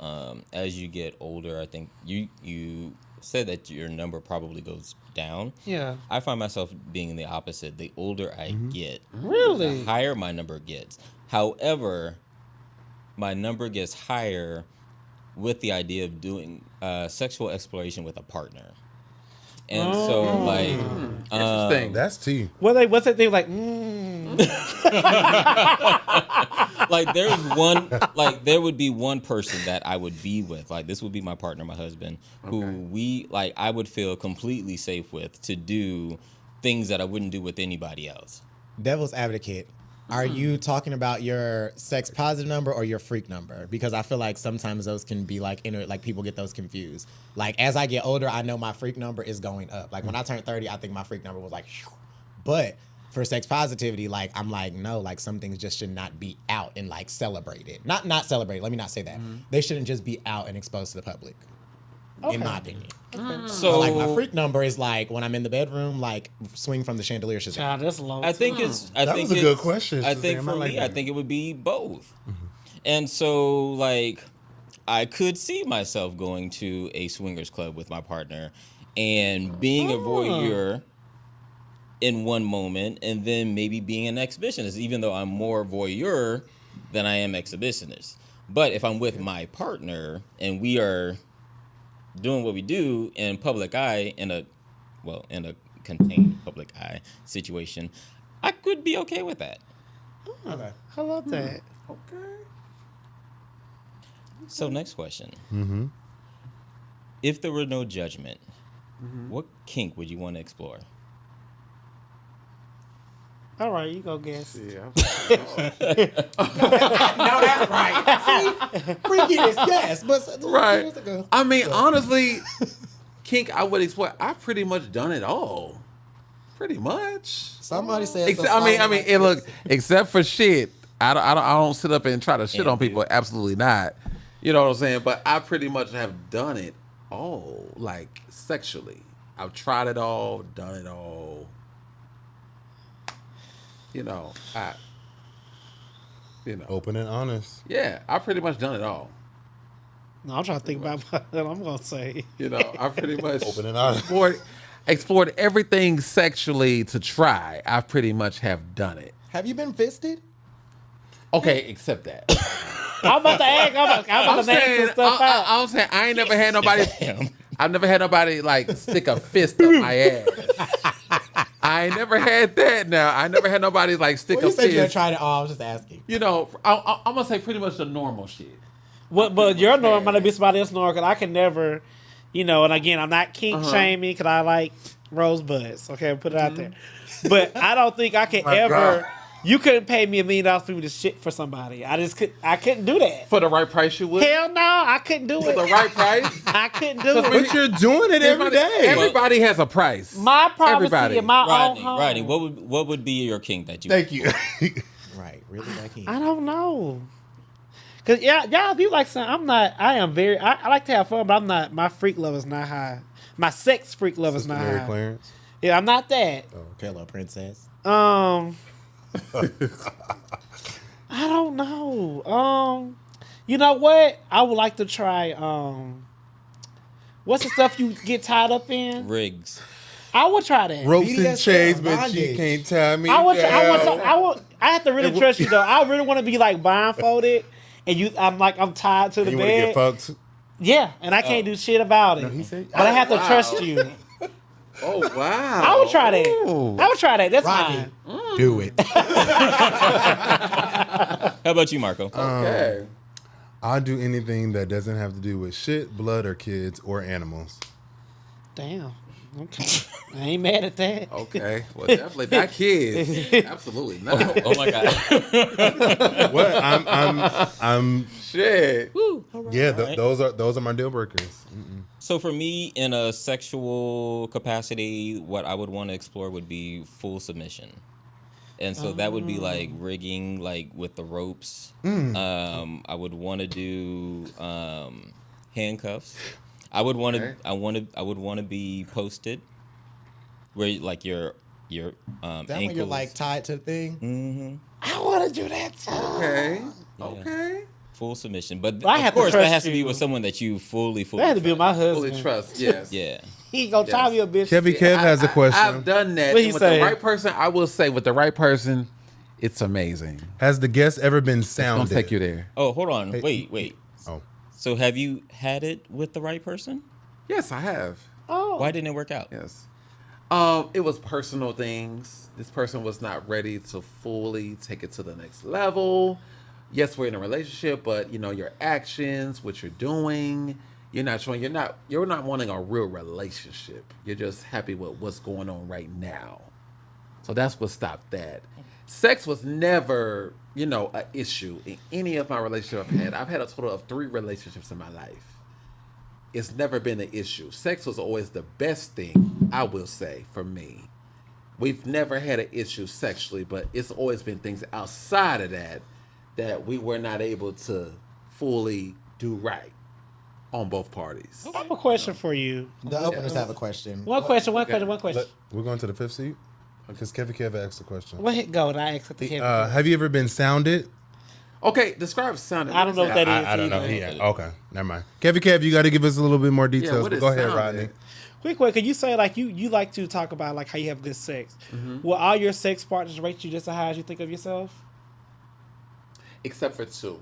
as you get older, I think you said that your number probably goes down. Yeah. I find myself being the opposite. The older I get, Really? the higher my number gets. However, my number gets higher with the idea of doing sexual exploration with a partner. And so, like, Interesting. That's T. What's that thing like? like there would be one person that I would be with. Like, this would be my partner, my husband, who I would feel completely safe with to do things that I wouldn't do with anybody else. Devil's advocate. Are you talking about your sex positive number or your freak number? Because I feel like sometimes those can be like people get those confused. Like as I get older, I know my freak number is going up. Like when I turned 30, I think my freak number was like, phew. But for sex positivity, like I'm like, no, like some things just should not be out and like celebrated. Not celebrated. Let me not say that. They shouldn't just be out and exposed to the public. In my opinion. So, Like my freak number is like when I'm in the bedroom, like swing from the chandelier. Shazam. Child, that's low. I think it's. That was a good question, I think Shazam. for I like me, I that. think it would be both. And so, like, I could see myself going to a swingers club with my partner and being a voyeur in one moment, and then maybe being an exhibitionist, even though I'm more voyeur than I am exhibitionist. But if I'm with my partner and we are doing what we do in public eye, in a contained public eye situation, I could be okay with that. Okay. I love that. Okay. So next question. If there were no judgment, what kink would you want to explore? All right, you go guess. Yeah. No, that's right. See? Freakiness, yes. But Right. years ago. I mean, honestly, kink, I would explore. I've pretty much done it all. Pretty much. Somebody said Except, I mean, and look, except for shit, I don't sit up and try to shit on people. Absolutely not. You know what I'm saying? But I pretty much have done it all, like sexually. I've tried it all, done it all. Open and honest. Yeah, I pretty much done it all. No, I'm trying to think about what I'm gonna say. I pretty much Open and honest. explored everything sexually to try. I pretty much have done it. Have you been fisted? Okay, except that. I'm about to ask. I'm about to ask some stuff out. I'm saying I ain't never had nobody. I've never had nobody like stick a fist up my ass. I ain't never had that. Now I never had nobody like stick Well, a you said you had fist. tried it all. I was just asking. I'm gonna say pretty much the normal shit. But your norm might be somebody else's norm because I can never, and again, I'm not kink shaming because I like rosebuds. Okay, I'll put it out there. But I don't think I can ever. God. You couldn't pay me $1 million for me to shit for somebody. I couldn't do that. For the right price, you would. Hell no, I couldn't do For it. the right price. I couldn't do it. But you're doing it every day. Everybody has a price. My privacy Everybody. in my own home. Rodney, what would be your kink that you? Thank you. Right, really like him. I don't know. Cause y'all be like saying I like to have fun, but I'm not. My freak level is not high. My sex freak level is not Mary high. Clarence. Yeah, I'm not that. Okay, little princess. I don't know. You know what? I would like to try. What's the stuff you get tied up in? Rigs. I would try that. Ropes and BDSM, chains, but bondage. she can't tie me I would. down. I have to really trust you though. I really want to be like blindfolded, and I'm tied to the You want to bed. get fucked? Yeah, and I can't do shit about it. he said- But I have to Wow. trust you. Oh wow! I would try that. Ooh. I would try that. That's Rodney, fine. do it. How about you, Marco? Okay. I'll do anything that doesn't have to do with shit, blood, or kids, or animals. Damn. Okay. I ain't mad at that. Okay. Well, definitely not kids. Absolutely not. Oh my God. What? I'm Shit. yeah. Alright. Those are my deal breakers. So for me, in a sexual capacity, what I would want to explore would be full submission. And so that would be like rigging, like with the ropes. I would want to do handcuffs. I would want to. Okay. I would want to be posted, where like your That ankles. when you're like tied to the thing. Mm-hmm. I want to do that too. Okay. Yeah. Okay. Full submission, but I of have to course that trust has to be you. with someone that you fully. That had to be with my husband. Fully trust. Yes. Yeah. He ain't gonna tie me a bitch. Kevy Kev has a question. I've done that. What he And with say? the right person, I will say, with the right person, it's amazing. Has the guest ever been Don't sounded? take you there. Oh, hold on. Wait. Oh, So have you had it with the right person? Yes, I have. Oh. Why didn't it work out? Yes. It was personal things. This person was not ready to fully take it to the next level. Yes, we're in a relationship, but you know, your actions, what you're doing, you're not wanting a real relationship. You're just happy with what's going on right now. So that's what stopped that. Sex was never, an issue in any of my relationships I've had. I've had a total of 3 relationships in my life. It's never been an issue. Sex was always the best thing, I will say, for me. We've never had an issue sexually, but it's always been things outside of that we were not able to fully do right on both parties. I have a question for you. The openers have a question. One question. we're going to the 5th seat because Kevy Kev asked a question. What hit go? And I asked at the end. Have you ever been sounded? Okay, describe sounding. I don't know what that is. I don't know. either. Okay, never mind. Kevy Kev, you got to give us a little bit more details. what But is go ahead, sounded? Rodney. Quick, can you say like you like to talk about like how you have good sex? Will all your sex partners rate you just as high as you think of yourself? Except for 2.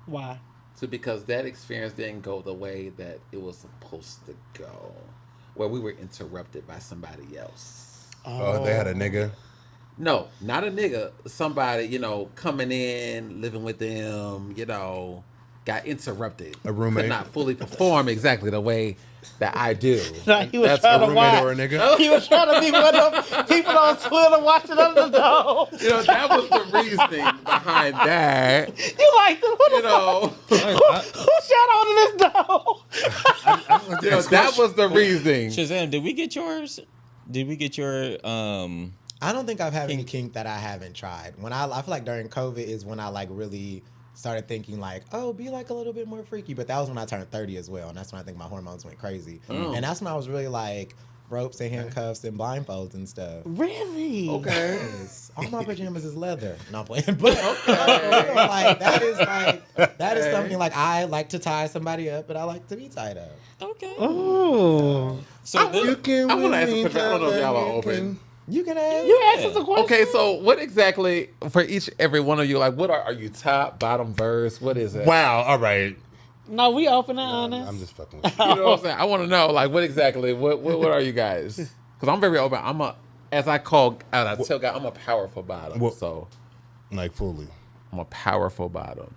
Why? So because that experience didn't go the way that it was supposed to go, where we were interrupted by somebody else. Oh, they had a nigga. No, not a nigga. Somebody, coming in, living with them, got interrupted. A roommate. Could not fully perform exactly the way that I do. No, he was That's trying a to Roommate watch. or a nigga? He was trying to be one of them people on Twitter watching under the door. That was the reasoning behind that. You like this? What the fuck? Who shot onto this door? That was the reasoning. Shazam, did we get yours? Did we get your I don't think I've had any kink that I haven't tried. I feel like during COVID is when I like really started thinking like, oh, be like a little bit more freaky. But that was when I turned 30 as well, and that's when I think my hormones went crazy. And that's when I was really like ropes and handcuffs and blindfolds and stuff. Really? Okay. Yes. All my pajamas is leather. No, I'm playing. But like that is something like I like to tie somebody up, but I like to be tied up. okay? Oh. So I want to ask a question. I don't know if y'all are open. You can ask. You asked us a question. Okay, so what exactly for every one of you? Like, what are you top, bottom, verse? What is it? Wow. All right. No, we open and honest. I'm just fucking with you. You know what I'm saying? I want to know, like, what exactly? What are you guys? Because I'm very open. I'm a powerful bottom. What- So Like fully. I'm a powerful bottom.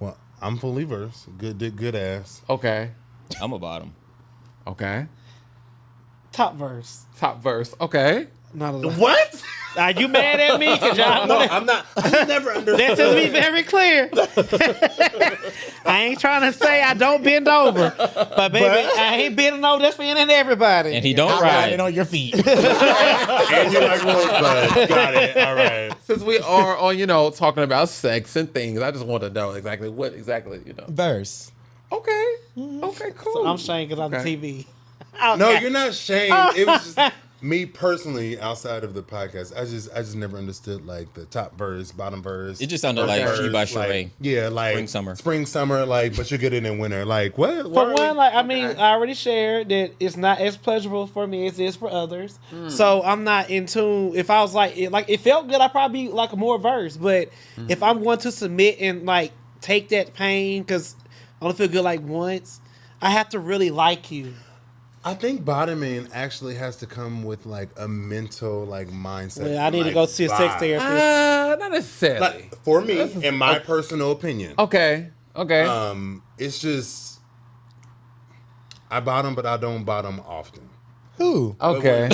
Well, I'm fully versed. Good ass. Okay. I'm a bottom. Okay. Top verse. Top verse. Okay. Not a lot. What? Are you mad at me? Cause y'all No, I'm not. I never understood. Let's just be very clear. I ain't trying to say I don't bend over, but baby, I ain't bending over. That's for any and everybody. And he don't I'll ride. it on your feet. And you like Rosebud. Got it. All right. Since we are on, talking about sex and things, I just want to know exactly what. Verse. Okay. Okay, cool. So I'm saying because I'm Okay. TV. No, Okay. you're not shamed. It was just Me personally, outside of the podcast, I just never understood like the top verse, bottom verse. It just sounded like verse, She by Sheree. like, yeah, like Spring, summer, like, but you get it in winter. Like what? For one, like I mean, I already shared that it's not as pleasurable for me as it is for others. So I'm not in tune. If I was like it felt good, I'd probably be like a more verse. But if I'm going to submit and like take that pain because I only feel good like once, I have to really like you. I think bottoming actually has to come with like a mental like mindset. Well, I need to go see a sex therapist. Not necessarily. Like, for me, in my personal opinion. Okay. It's just I bottom, but I don't bottom often. Who? Okay.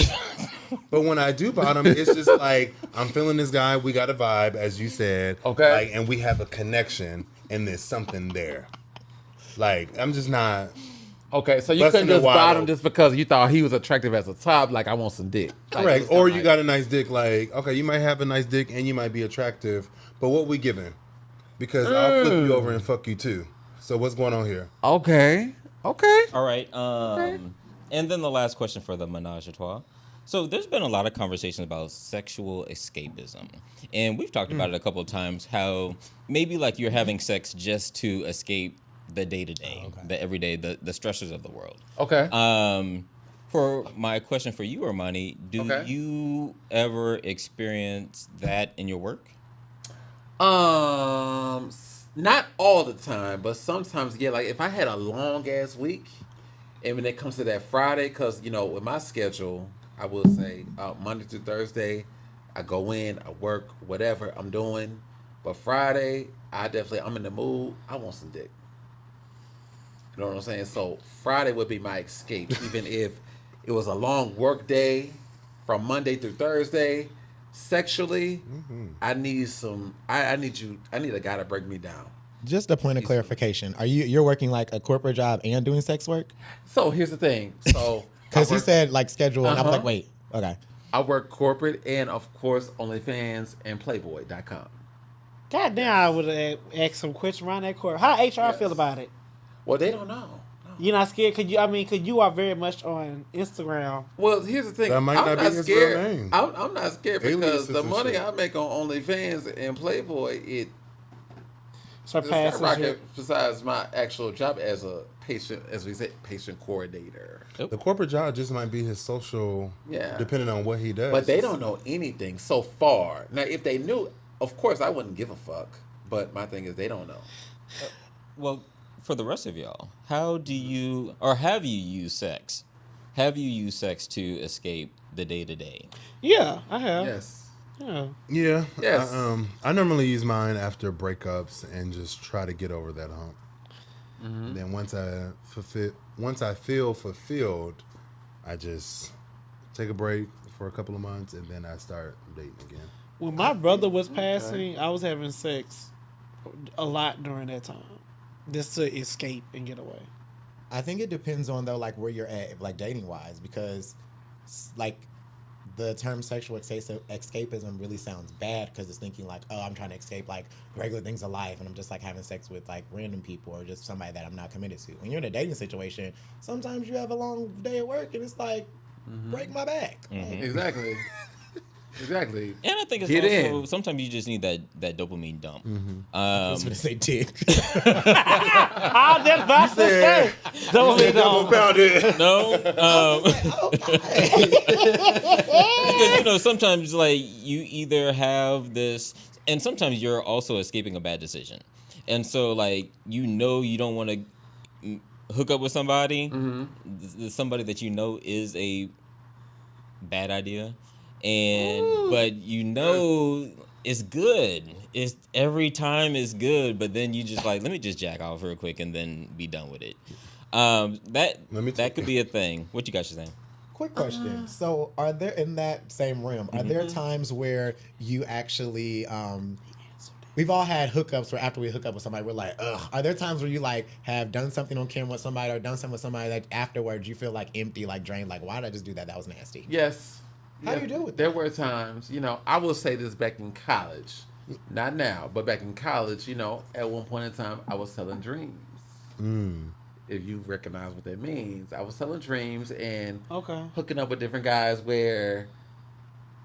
But when I do bottom, it's just like I'm feeling this guy. We got a vibe, as you said. Okay. Like, and we have a connection, and there's something there. Like I'm just not. Okay, so you Busting couldn't just it wide bottom open. just because you thought he was attractive as a top, like I want some dick. Like, Correct. it's Or kinda you like- got a nice dick, like, okay, you might have a nice dick and you might be attractive, but what we giving? Because I'll flip you over and fuck you too. So what's going on here? Okay. All right. And then the last question for the menage a trois. So there's been a lot of conversation about sexual escapism. And we've talked about it a couple of times, how maybe like you're having sex just to escape the day-to-day, the everyday, the stressors of the world. Okay. For my question for you, Armani, do Okay. you ever experience that in your work? Not all the time, but sometimes, yeah. Like if I had a long ass week, and when it comes to that Friday, because you know, with my schedule, I will say Monday through Thursday, I go in, I work, whatever I'm doing. But Friday, I'm in the mood. I want some dick. You know what I'm saying? So Friday would be my escape, even if it was a long work day from Monday through Thursday. Sexually, I need a guy to break me down. Just a point of clarification. You're working like a corporate job and doing sex work? So here's the thing. So Because he said like schedule, and I was like, Uh-huh. wait, okay. I work corporate and of course OnlyFans and Playboy.com. God damn, I would have asked some questions around that court. How HR feel about it? Well, they don't know. No. You're not scared? Cause you are very much on Instagram. Well, here's the thing. That might I'm not be not his scared. real name. I'm not scared because Aliases the and money shit. I make on OnlyFans and Playboy, it Surpasses skyrocket your... besides my actual job as a patient, as we say, patient coordinator. The corporate job just might be his social, Yeah. depending on what he does. But they don't know anything so far. Now, if they knew, of course, I wouldn't give a fuck. But my thing is, they don't know. Well, for the rest of y'all, how do you, or have you used sex? Have you used sex to escape the day-to-day? Yeah, I have. Yes. Yeah. Yeah. Yes. I normally use mine after breakups and just try to get over that hump. Mm-hmm. And then once I feel fulfilled, I just take a break for a couple of months and then I start dating again. When my brother was passing, I was having sex a lot during that time, just to escape and get away. I think it depends on though, like where you're at, like dating wise, because like the term sexual escapism really sounds bad because it's thinking like, oh, I'm trying to escape like regular things of life, and I'm just like having sex with like random people or just somebody that I'm not committed to. When you're in a dating situation, sometimes you have a long day at work and it's like, break my back. Like, Exactly. Exactly. And I think it's Get also, in. sometimes you just need that dopamine dump. I was gonna say dick. I just about to say. Don't Found it. No? Because, you know, sometimes, like, you either have this, and sometimes you're also escaping a bad decision. And so, like, you don't want to hook up with somebody, somebody that you know is a bad idea. But you know it's good. It's every time it's good, but then you just like, let me just jack off real quick and then be done with it. That could be a thing. What you guys are saying? Quick question. So are there, in that same realm, are there times where you actually, we've all had hookups where after we hook up with somebody, we're like, ugh. Are there times where you like have done something on camera with somebody or done something with somebody that afterwards you feel like empty, like drained, like, why did I just do that? That was nasty. Yes. How do you deal with There that? were times, you know, I will say this back in college. Not now, but back in college, you know, at one point in time, I was selling dreams. if you recognize what that means. I was selling dreams and Okay. hooking up with different guys where,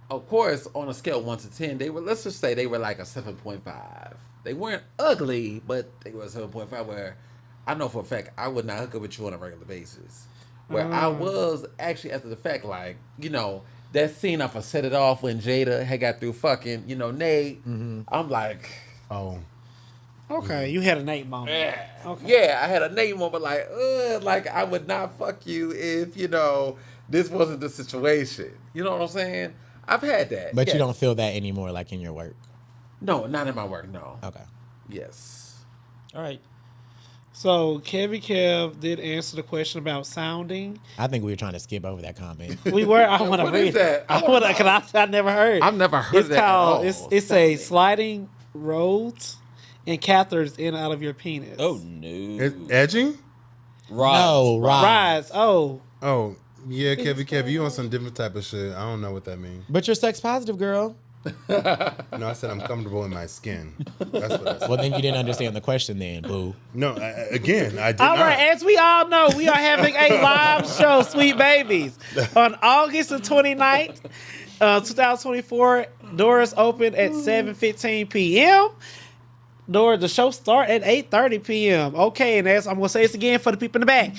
of course, on a scale of 1 to 10, they were, let's just say they were like a 7.5. They weren't ugly, but they were a 7.5 where I know for a fact I would not hook up with you on a regular basis. Where I was actually after the fact, like, you know, that scene off of Set It Off when Jada had got through fucking, you know, Nate. I'm like, Oh. Okay, you had a Nate moment. yeah. Okay. Yeah, I had a Nate moment like I would not fuck you if, you know, this wasn't the situation. You know what I'm saying? I've had that. But yes. you don't feel that anymore, like in your work. No, not in my work, no. Okay. Yes. All right. So Kevin Kev did answer the question about sounding. I think we were trying to skip over that comment. We were. I want to What read is that? it. I want to. Cause I never heard. I've never heard It's that at called. all. It's a sliding roads and catheters in and out of your penis. Oh no. Edging? No, right. Rise. Oh. Oh, yeah, Kevin, you on some different type of shit. I don't know what that means. But you're sex positive, girl. No, I said I'm comfortable in my skin. That's what I said. Well, then you didn't understand the question then, boo. No, again, I did All not. right, as we all know, we are having a live show, Sweet Babies, on August the 29th, 2024. Doors open at 7:15 p.m. The show start at 8:30 p.m. Okay, and as I'm going to say this again for the people in the back.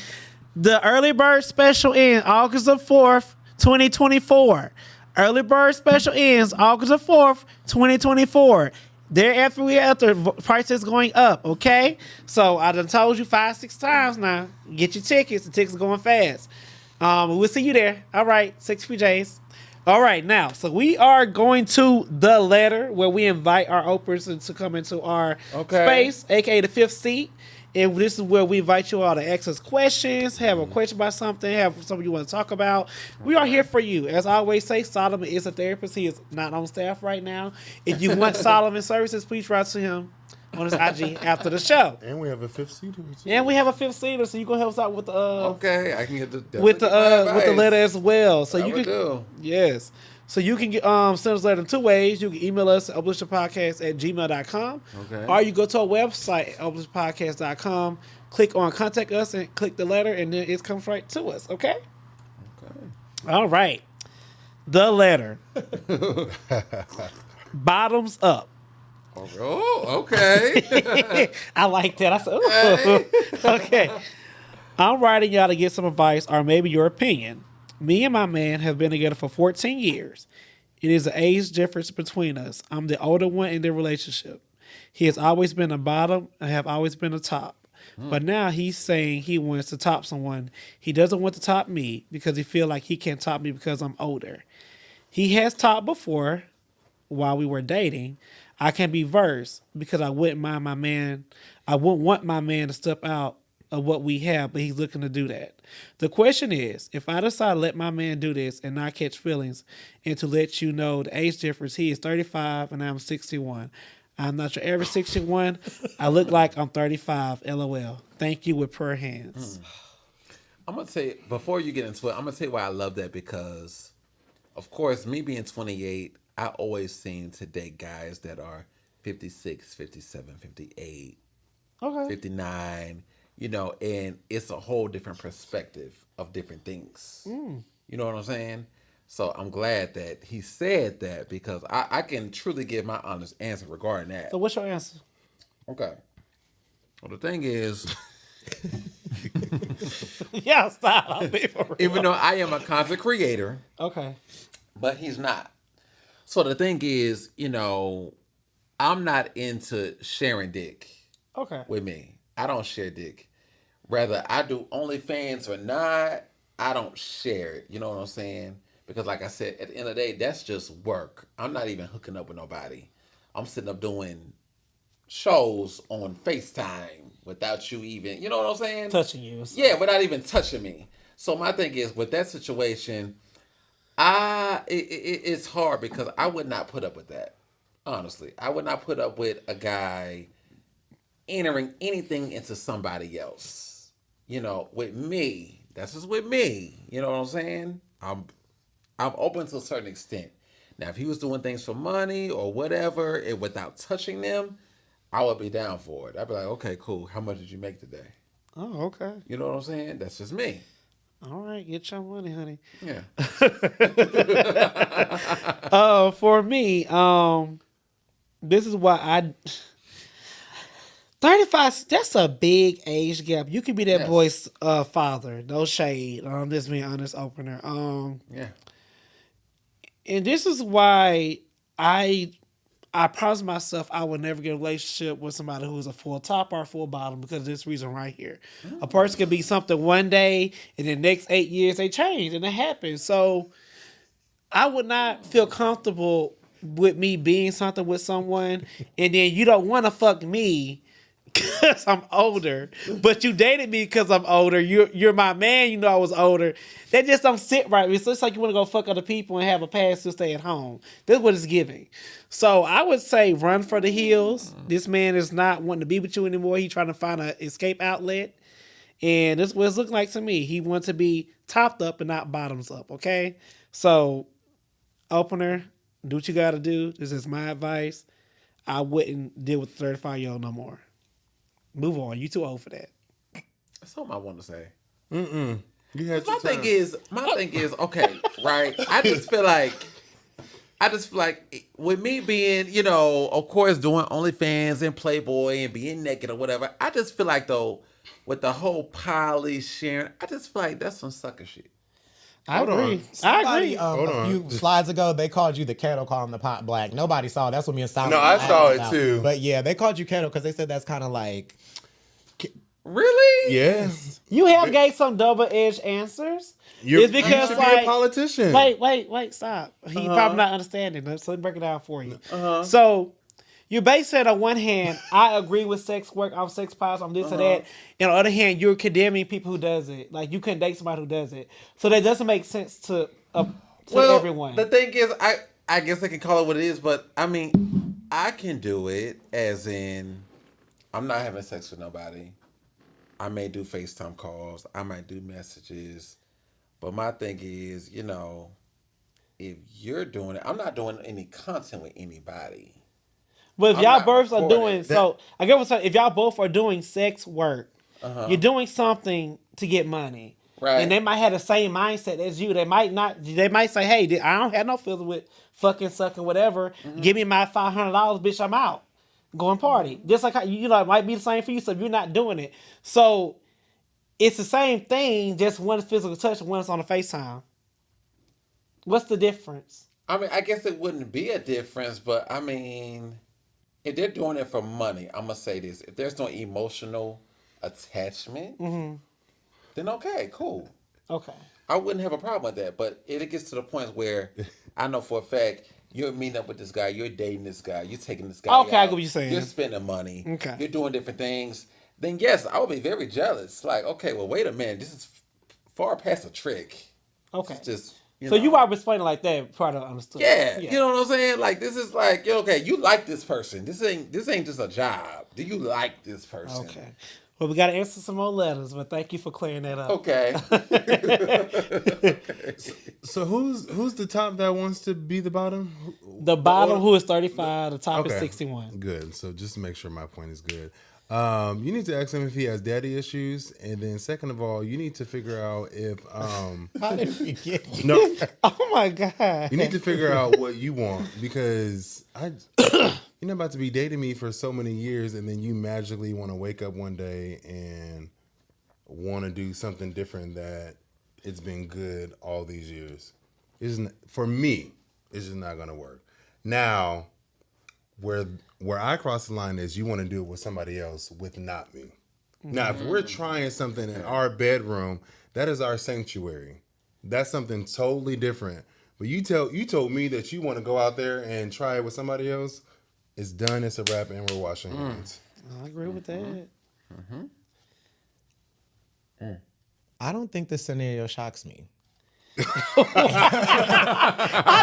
The early bird special ends August the 4th, 2024. Early bird special ends August the 4th, 2024. Thereafter, price is going up, okay? So I done told you 5-6 times now. Get your tickets. The tickets are going fast. We'll see you there. All right, 6PJs. All right, now, so we are going to the letter where we invite our openers to come into our space, aka the fifth seat. And this is where we invite you all to ask us questions, have a question about something, have something you want to talk about. We are here for you. As I always say, Solomon is a therapist. He is not on staff right now. If you want Solomon services, please write to him on his IG after the show. And we have a fifth seater. And we have a fifth seater, so you gonna help us out with the Okay, I can get the with the letter as well. So I you would can do. yes. So you can send us a letter in two ways. You can email us at openrelationshippodcast@gmail.com. Okay. Or you go to our website, openrelationshippodcast.com, click on contact us and click the letter, and then it comes right to us. Okay? Okay. All right. The letter. Bottoms up. Oh, okay. I like that. I said, ooh. Okay. I'm writing y'all to get some advice or maybe your opinion. Me and my man have been together for 14 years. It is an age difference between us. I'm the older one in the relationship. He has always been a bottom. I have always been a top. But now he's saying he wants to top someone. He doesn't want to top me because he feels like he can't top me because I'm older. He has topped before while we were dating. I can be versed because I wouldn't want my man to step out of what we have, but he's looking to do that. The question is, if I decide to let my man do this and not catch feelings, and to let you know the age difference, he is 35 and I'm 61. I'm not your average 61. I look like I'm 35. LOL. Thank you with prayer hands. I'm going to say, before you get into it, I'm going to tell you why I love that because, of course, me being 28, I always seem to date guys that are 56, 57, 58, Okay. 59, you know, and it's a whole different perspective of different things. You know what I'm saying? So I'm glad that he said that because I can truly give my honest answer regarding that. So what's your answer? Okay. Well, the thing is, Yeah, stop. I'll be for real. even though I am a content creator, Okay. but he's not. So the thing is, you know, I'm not into sharing dick Okay. with me. I don't share dick. Whether I do OnlyFans or not, I don't share it. You know what I'm saying? Because like I said, at the end of the day, that's just work. I'm not even hooking up with nobody. I'm sitting up doing shows on FaceTime without you even, you know what I'm saying? Touching you. Yeah, without even touching me. So my thing is, with that situation, it's hard because I would not put up with that. Honestly, I would not put up with a guy entering anything into somebody else. You know, with me, that's just with me. You know what I'm saying? I'm open to a certain extent. Now, if he was doing things for money or whatever, and without touching them, I would be down for it. I'd be like, okay, cool. How much did you make today? Oh, okay. You know what I'm saying? That's just me. All right, get your money, honey. Yeah. For me, this is why 35, that's a big age gap. You could be that Yes. boy's father. No shade. This being honest opener. Yeah. And this is why I promised myself I would never get a relationship with somebody who is a full top or a full bottom because of this reason right here. A person could be something one day and the next 8 years they change and it happens. So I would not feel comfortable with me being something with someone and then you don't want to fuck me because I'm older, but you dated me because I'm older. You're my man. You know I was older. That just don't sit right with me. So it's like you want to go fuck other people and have a pass to stay at home. That's what it's giving. So I would say run for the hills. This man is not wanting to be with you anymore. He's trying to find an escape outlet. And this is what it's looking like to me. He wants to be topped up and not bottoms up, okay? So, opener, do what you got to do. This is my advice. I wouldn't deal with the 35-year-old no more. Move on. You too old for that. That's something I want to say. You had My your thing time. is, okay, right? I just feel like with me being, you know, of course, doing OnlyFans and Playboy and being naked or whatever, I just feel like, though, with the whole poly sharing, I just feel like that's some sucker shit. I Hold agree. on. I agree. A few slides ago, they called you the kettle calling the pot black. Nobody saw. That's what me and Simon. No, I saw it about. too. But yeah, they called you kettle because they said that's kind of like. Really? Yes. You have gave some double-edged answers. You It's because, should like, be a politician. Wait, stop. He probably not understanding. So let me break it down for you. So you basically said on one hand, I agree with sex work, I'm sex positive, I'm this or that. And on the other hand, you're condemning people who does it. Like you couldn't date somebody who does it. So that doesn't make sense to everyone. The thing is, I guess I can call it what it is, but I mean, I can do it as in, I'm not having sex with nobody. I may do FaceTime calls. I might do messages. But my thing is, you know, if you're doing it, I'm not doing any content with anybody. But if I'm y'all not both are recording. doing so, I get what I'm saying. If y'all both are doing sex work, you're doing something to get money, Right. And they might have the same mindset as you. They might not. They might say, "Hey, I don't have no feelings with fucking sucking whatever. Give me my $500, bitch. I'm out. Go and party." Just like how, you know, it might be the same for you. So if you're not doing it, so it's the same thing. Just one's physical touch, and one's on a FaceTime. What's the difference? I mean, I guess it wouldn't be a difference, but I mean, if they're doing it for money, I'm going to say this. If there's no emotional attachment, then okay, cool. Okay. I wouldn't have a problem with that. But if it gets to the point where I know for a fact you're meeting up with this guy, you're dating this guy, you're taking this guy Okay, I out, get what you're saying. You're spending money. Okay. You're doing different things. Then yes, I would be very jealous. Like, okay, well, wait a minute. This is far past a trick. Okay. It's just, So you are explaining like that, probably understood. Yeah, you know what I'm saying? Like, this is like, okay, you like this person. This ain't just a job. Do you like this person? Okay. Well, we got to answer some more letters, but thank you for clearing that up. Okay. So who's the top that wants to be the bottom? The bottom, who is 35, the top is Okay. 61. Good. So just to make sure my point is good. You need to ask him if he has daddy issues, and then second of all, you need to figure out if How did we get here? no, Oh my God. you need to figure out what you want because you're not about to be dating me for so many years, and then you magically want to wake up one day and want to do something different that it's been good all these years. For me, it's just not gonna work. Now, where I cross the line is you want to do it with somebody else with not me. Now, if we're trying something in our bedroom, that is our sanctuary. That's something totally different. But you told me that you want to go out there and try it with somebody else. It's done. It's a wrap, and we're washing hands. I agree with that. I don't think this scenario shocks me. I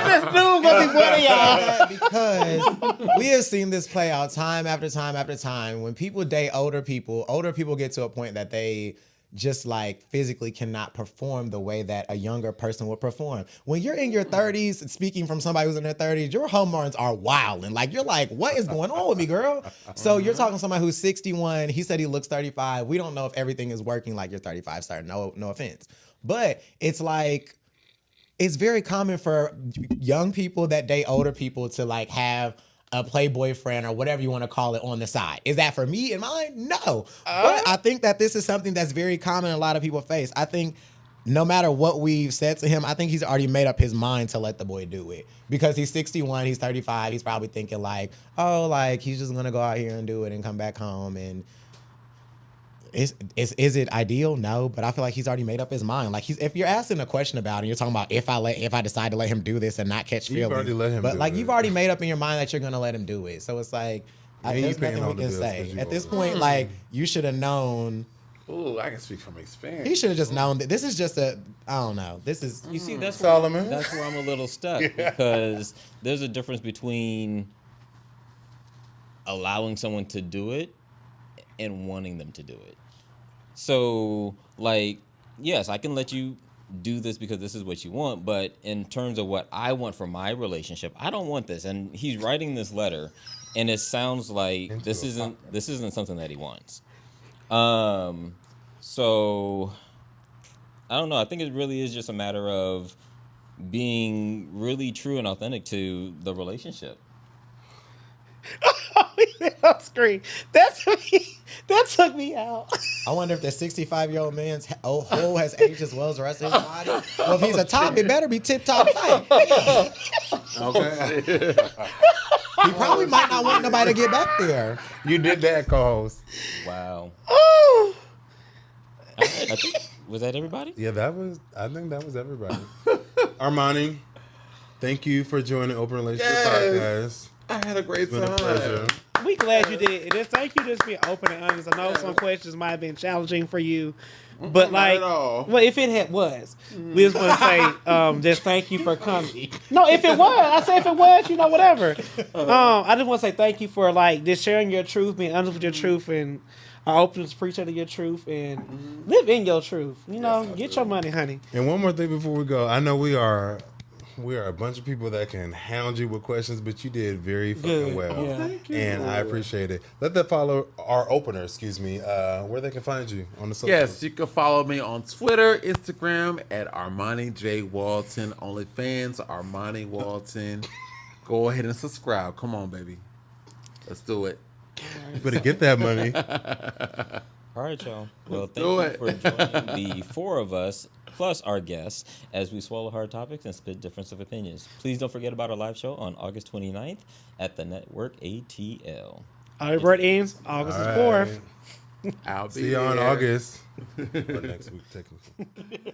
just knew it was going to be one of y'all. Because we have seen this play out time after time after time. When people date older people get to a point that they just like physically cannot perform the way that a younger person would perform. When you're in your 30s, speaking from somebody who's in their 30s, your hormones are wild. And like, you're like, what is going on with me, girl? So you're talking to somebody who's 61. He said he looks 35. We don't know if everything is working like you're 35, sir. No offense. But it's like, it's very common for young people that date older people to like have a playboy friend or whatever you want to call it on the side. Is that for me and mine? No. But I think that this is something that's very common a lot of people face. I think no matter what we've said to him, I think he's already made up his mind to let the boy do it. Because he's 61, he's 35, he's probably thinking like, oh, like he's just going to go out here and do it and come back home. And is it ideal? No, but I feel like he's already made up his mind. Like if you're asking a question about it, and you're talking about if I decide to let him do this and not catch feelings, you've already let him. But like you've already made up in your mind that you're gonna let him do it. So it's like there's nothing we can say at this point. Like you should have known. Ooh, I can speak from experience. He should have just known that this is just I don't know. This is You see, that's Solomon. That's where I'm a little stuck because there's a difference between allowing someone to do it and wanting them to do it. So, like, yes, I can let you do this because this is what you want, but in terms of what I want for my relationship, I don't want this. And he's writing this letter, and it sounds like this isn't something that he wants. So I don't know. I think it really is just a matter of being really true and authentic to the relationship. Off screen. That took me out. I wonder if the 65-year-old man's hole has aged as well as the rest of his body. Well, if he's a top, it better be tip-top tight. Okay. He probably might not want nobody to get back there. You did that, co-host. Wow. Oh. I think, was that everybody? Yeah, I think that was everybody. Armani, thank you for joining Open Relationship Podcast. I had a great It's been a time. pleasure. We glad you did. And thank you just being open and honest. I know some questions might have been challenging for you, but like, at all. well, if it was, we just want to say, just thank you for coming. No, if it was, I say if it was, whatever. I just want to say thank you for like just sharing your truth, being honest with your truth, and our openness, preacher to your truth, and live in your truth. Get your money, honey. And one more thing before we go. I know we are a bunch of people that can hound you with questions, but you did very fucking well. Yeah. Thank you. And I appreciate it. Let them follow our opener, where they can find you on the socials. Yes, you can follow me on Twitter, Instagram at armanijwalton, OnlyFans, Armani Walton. Go ahead and subscribe. Come on, baby. Let's do it. You better get that money. All right, y'all. Well, thank you for joining the four of us, plus our guests, as we swallow hard topics and spit difference of opinions. Please don't forget about our live show on August 29th at the Network ATL. Our birth ends August 4th. I'll be See you on there. August. Or next week, technically.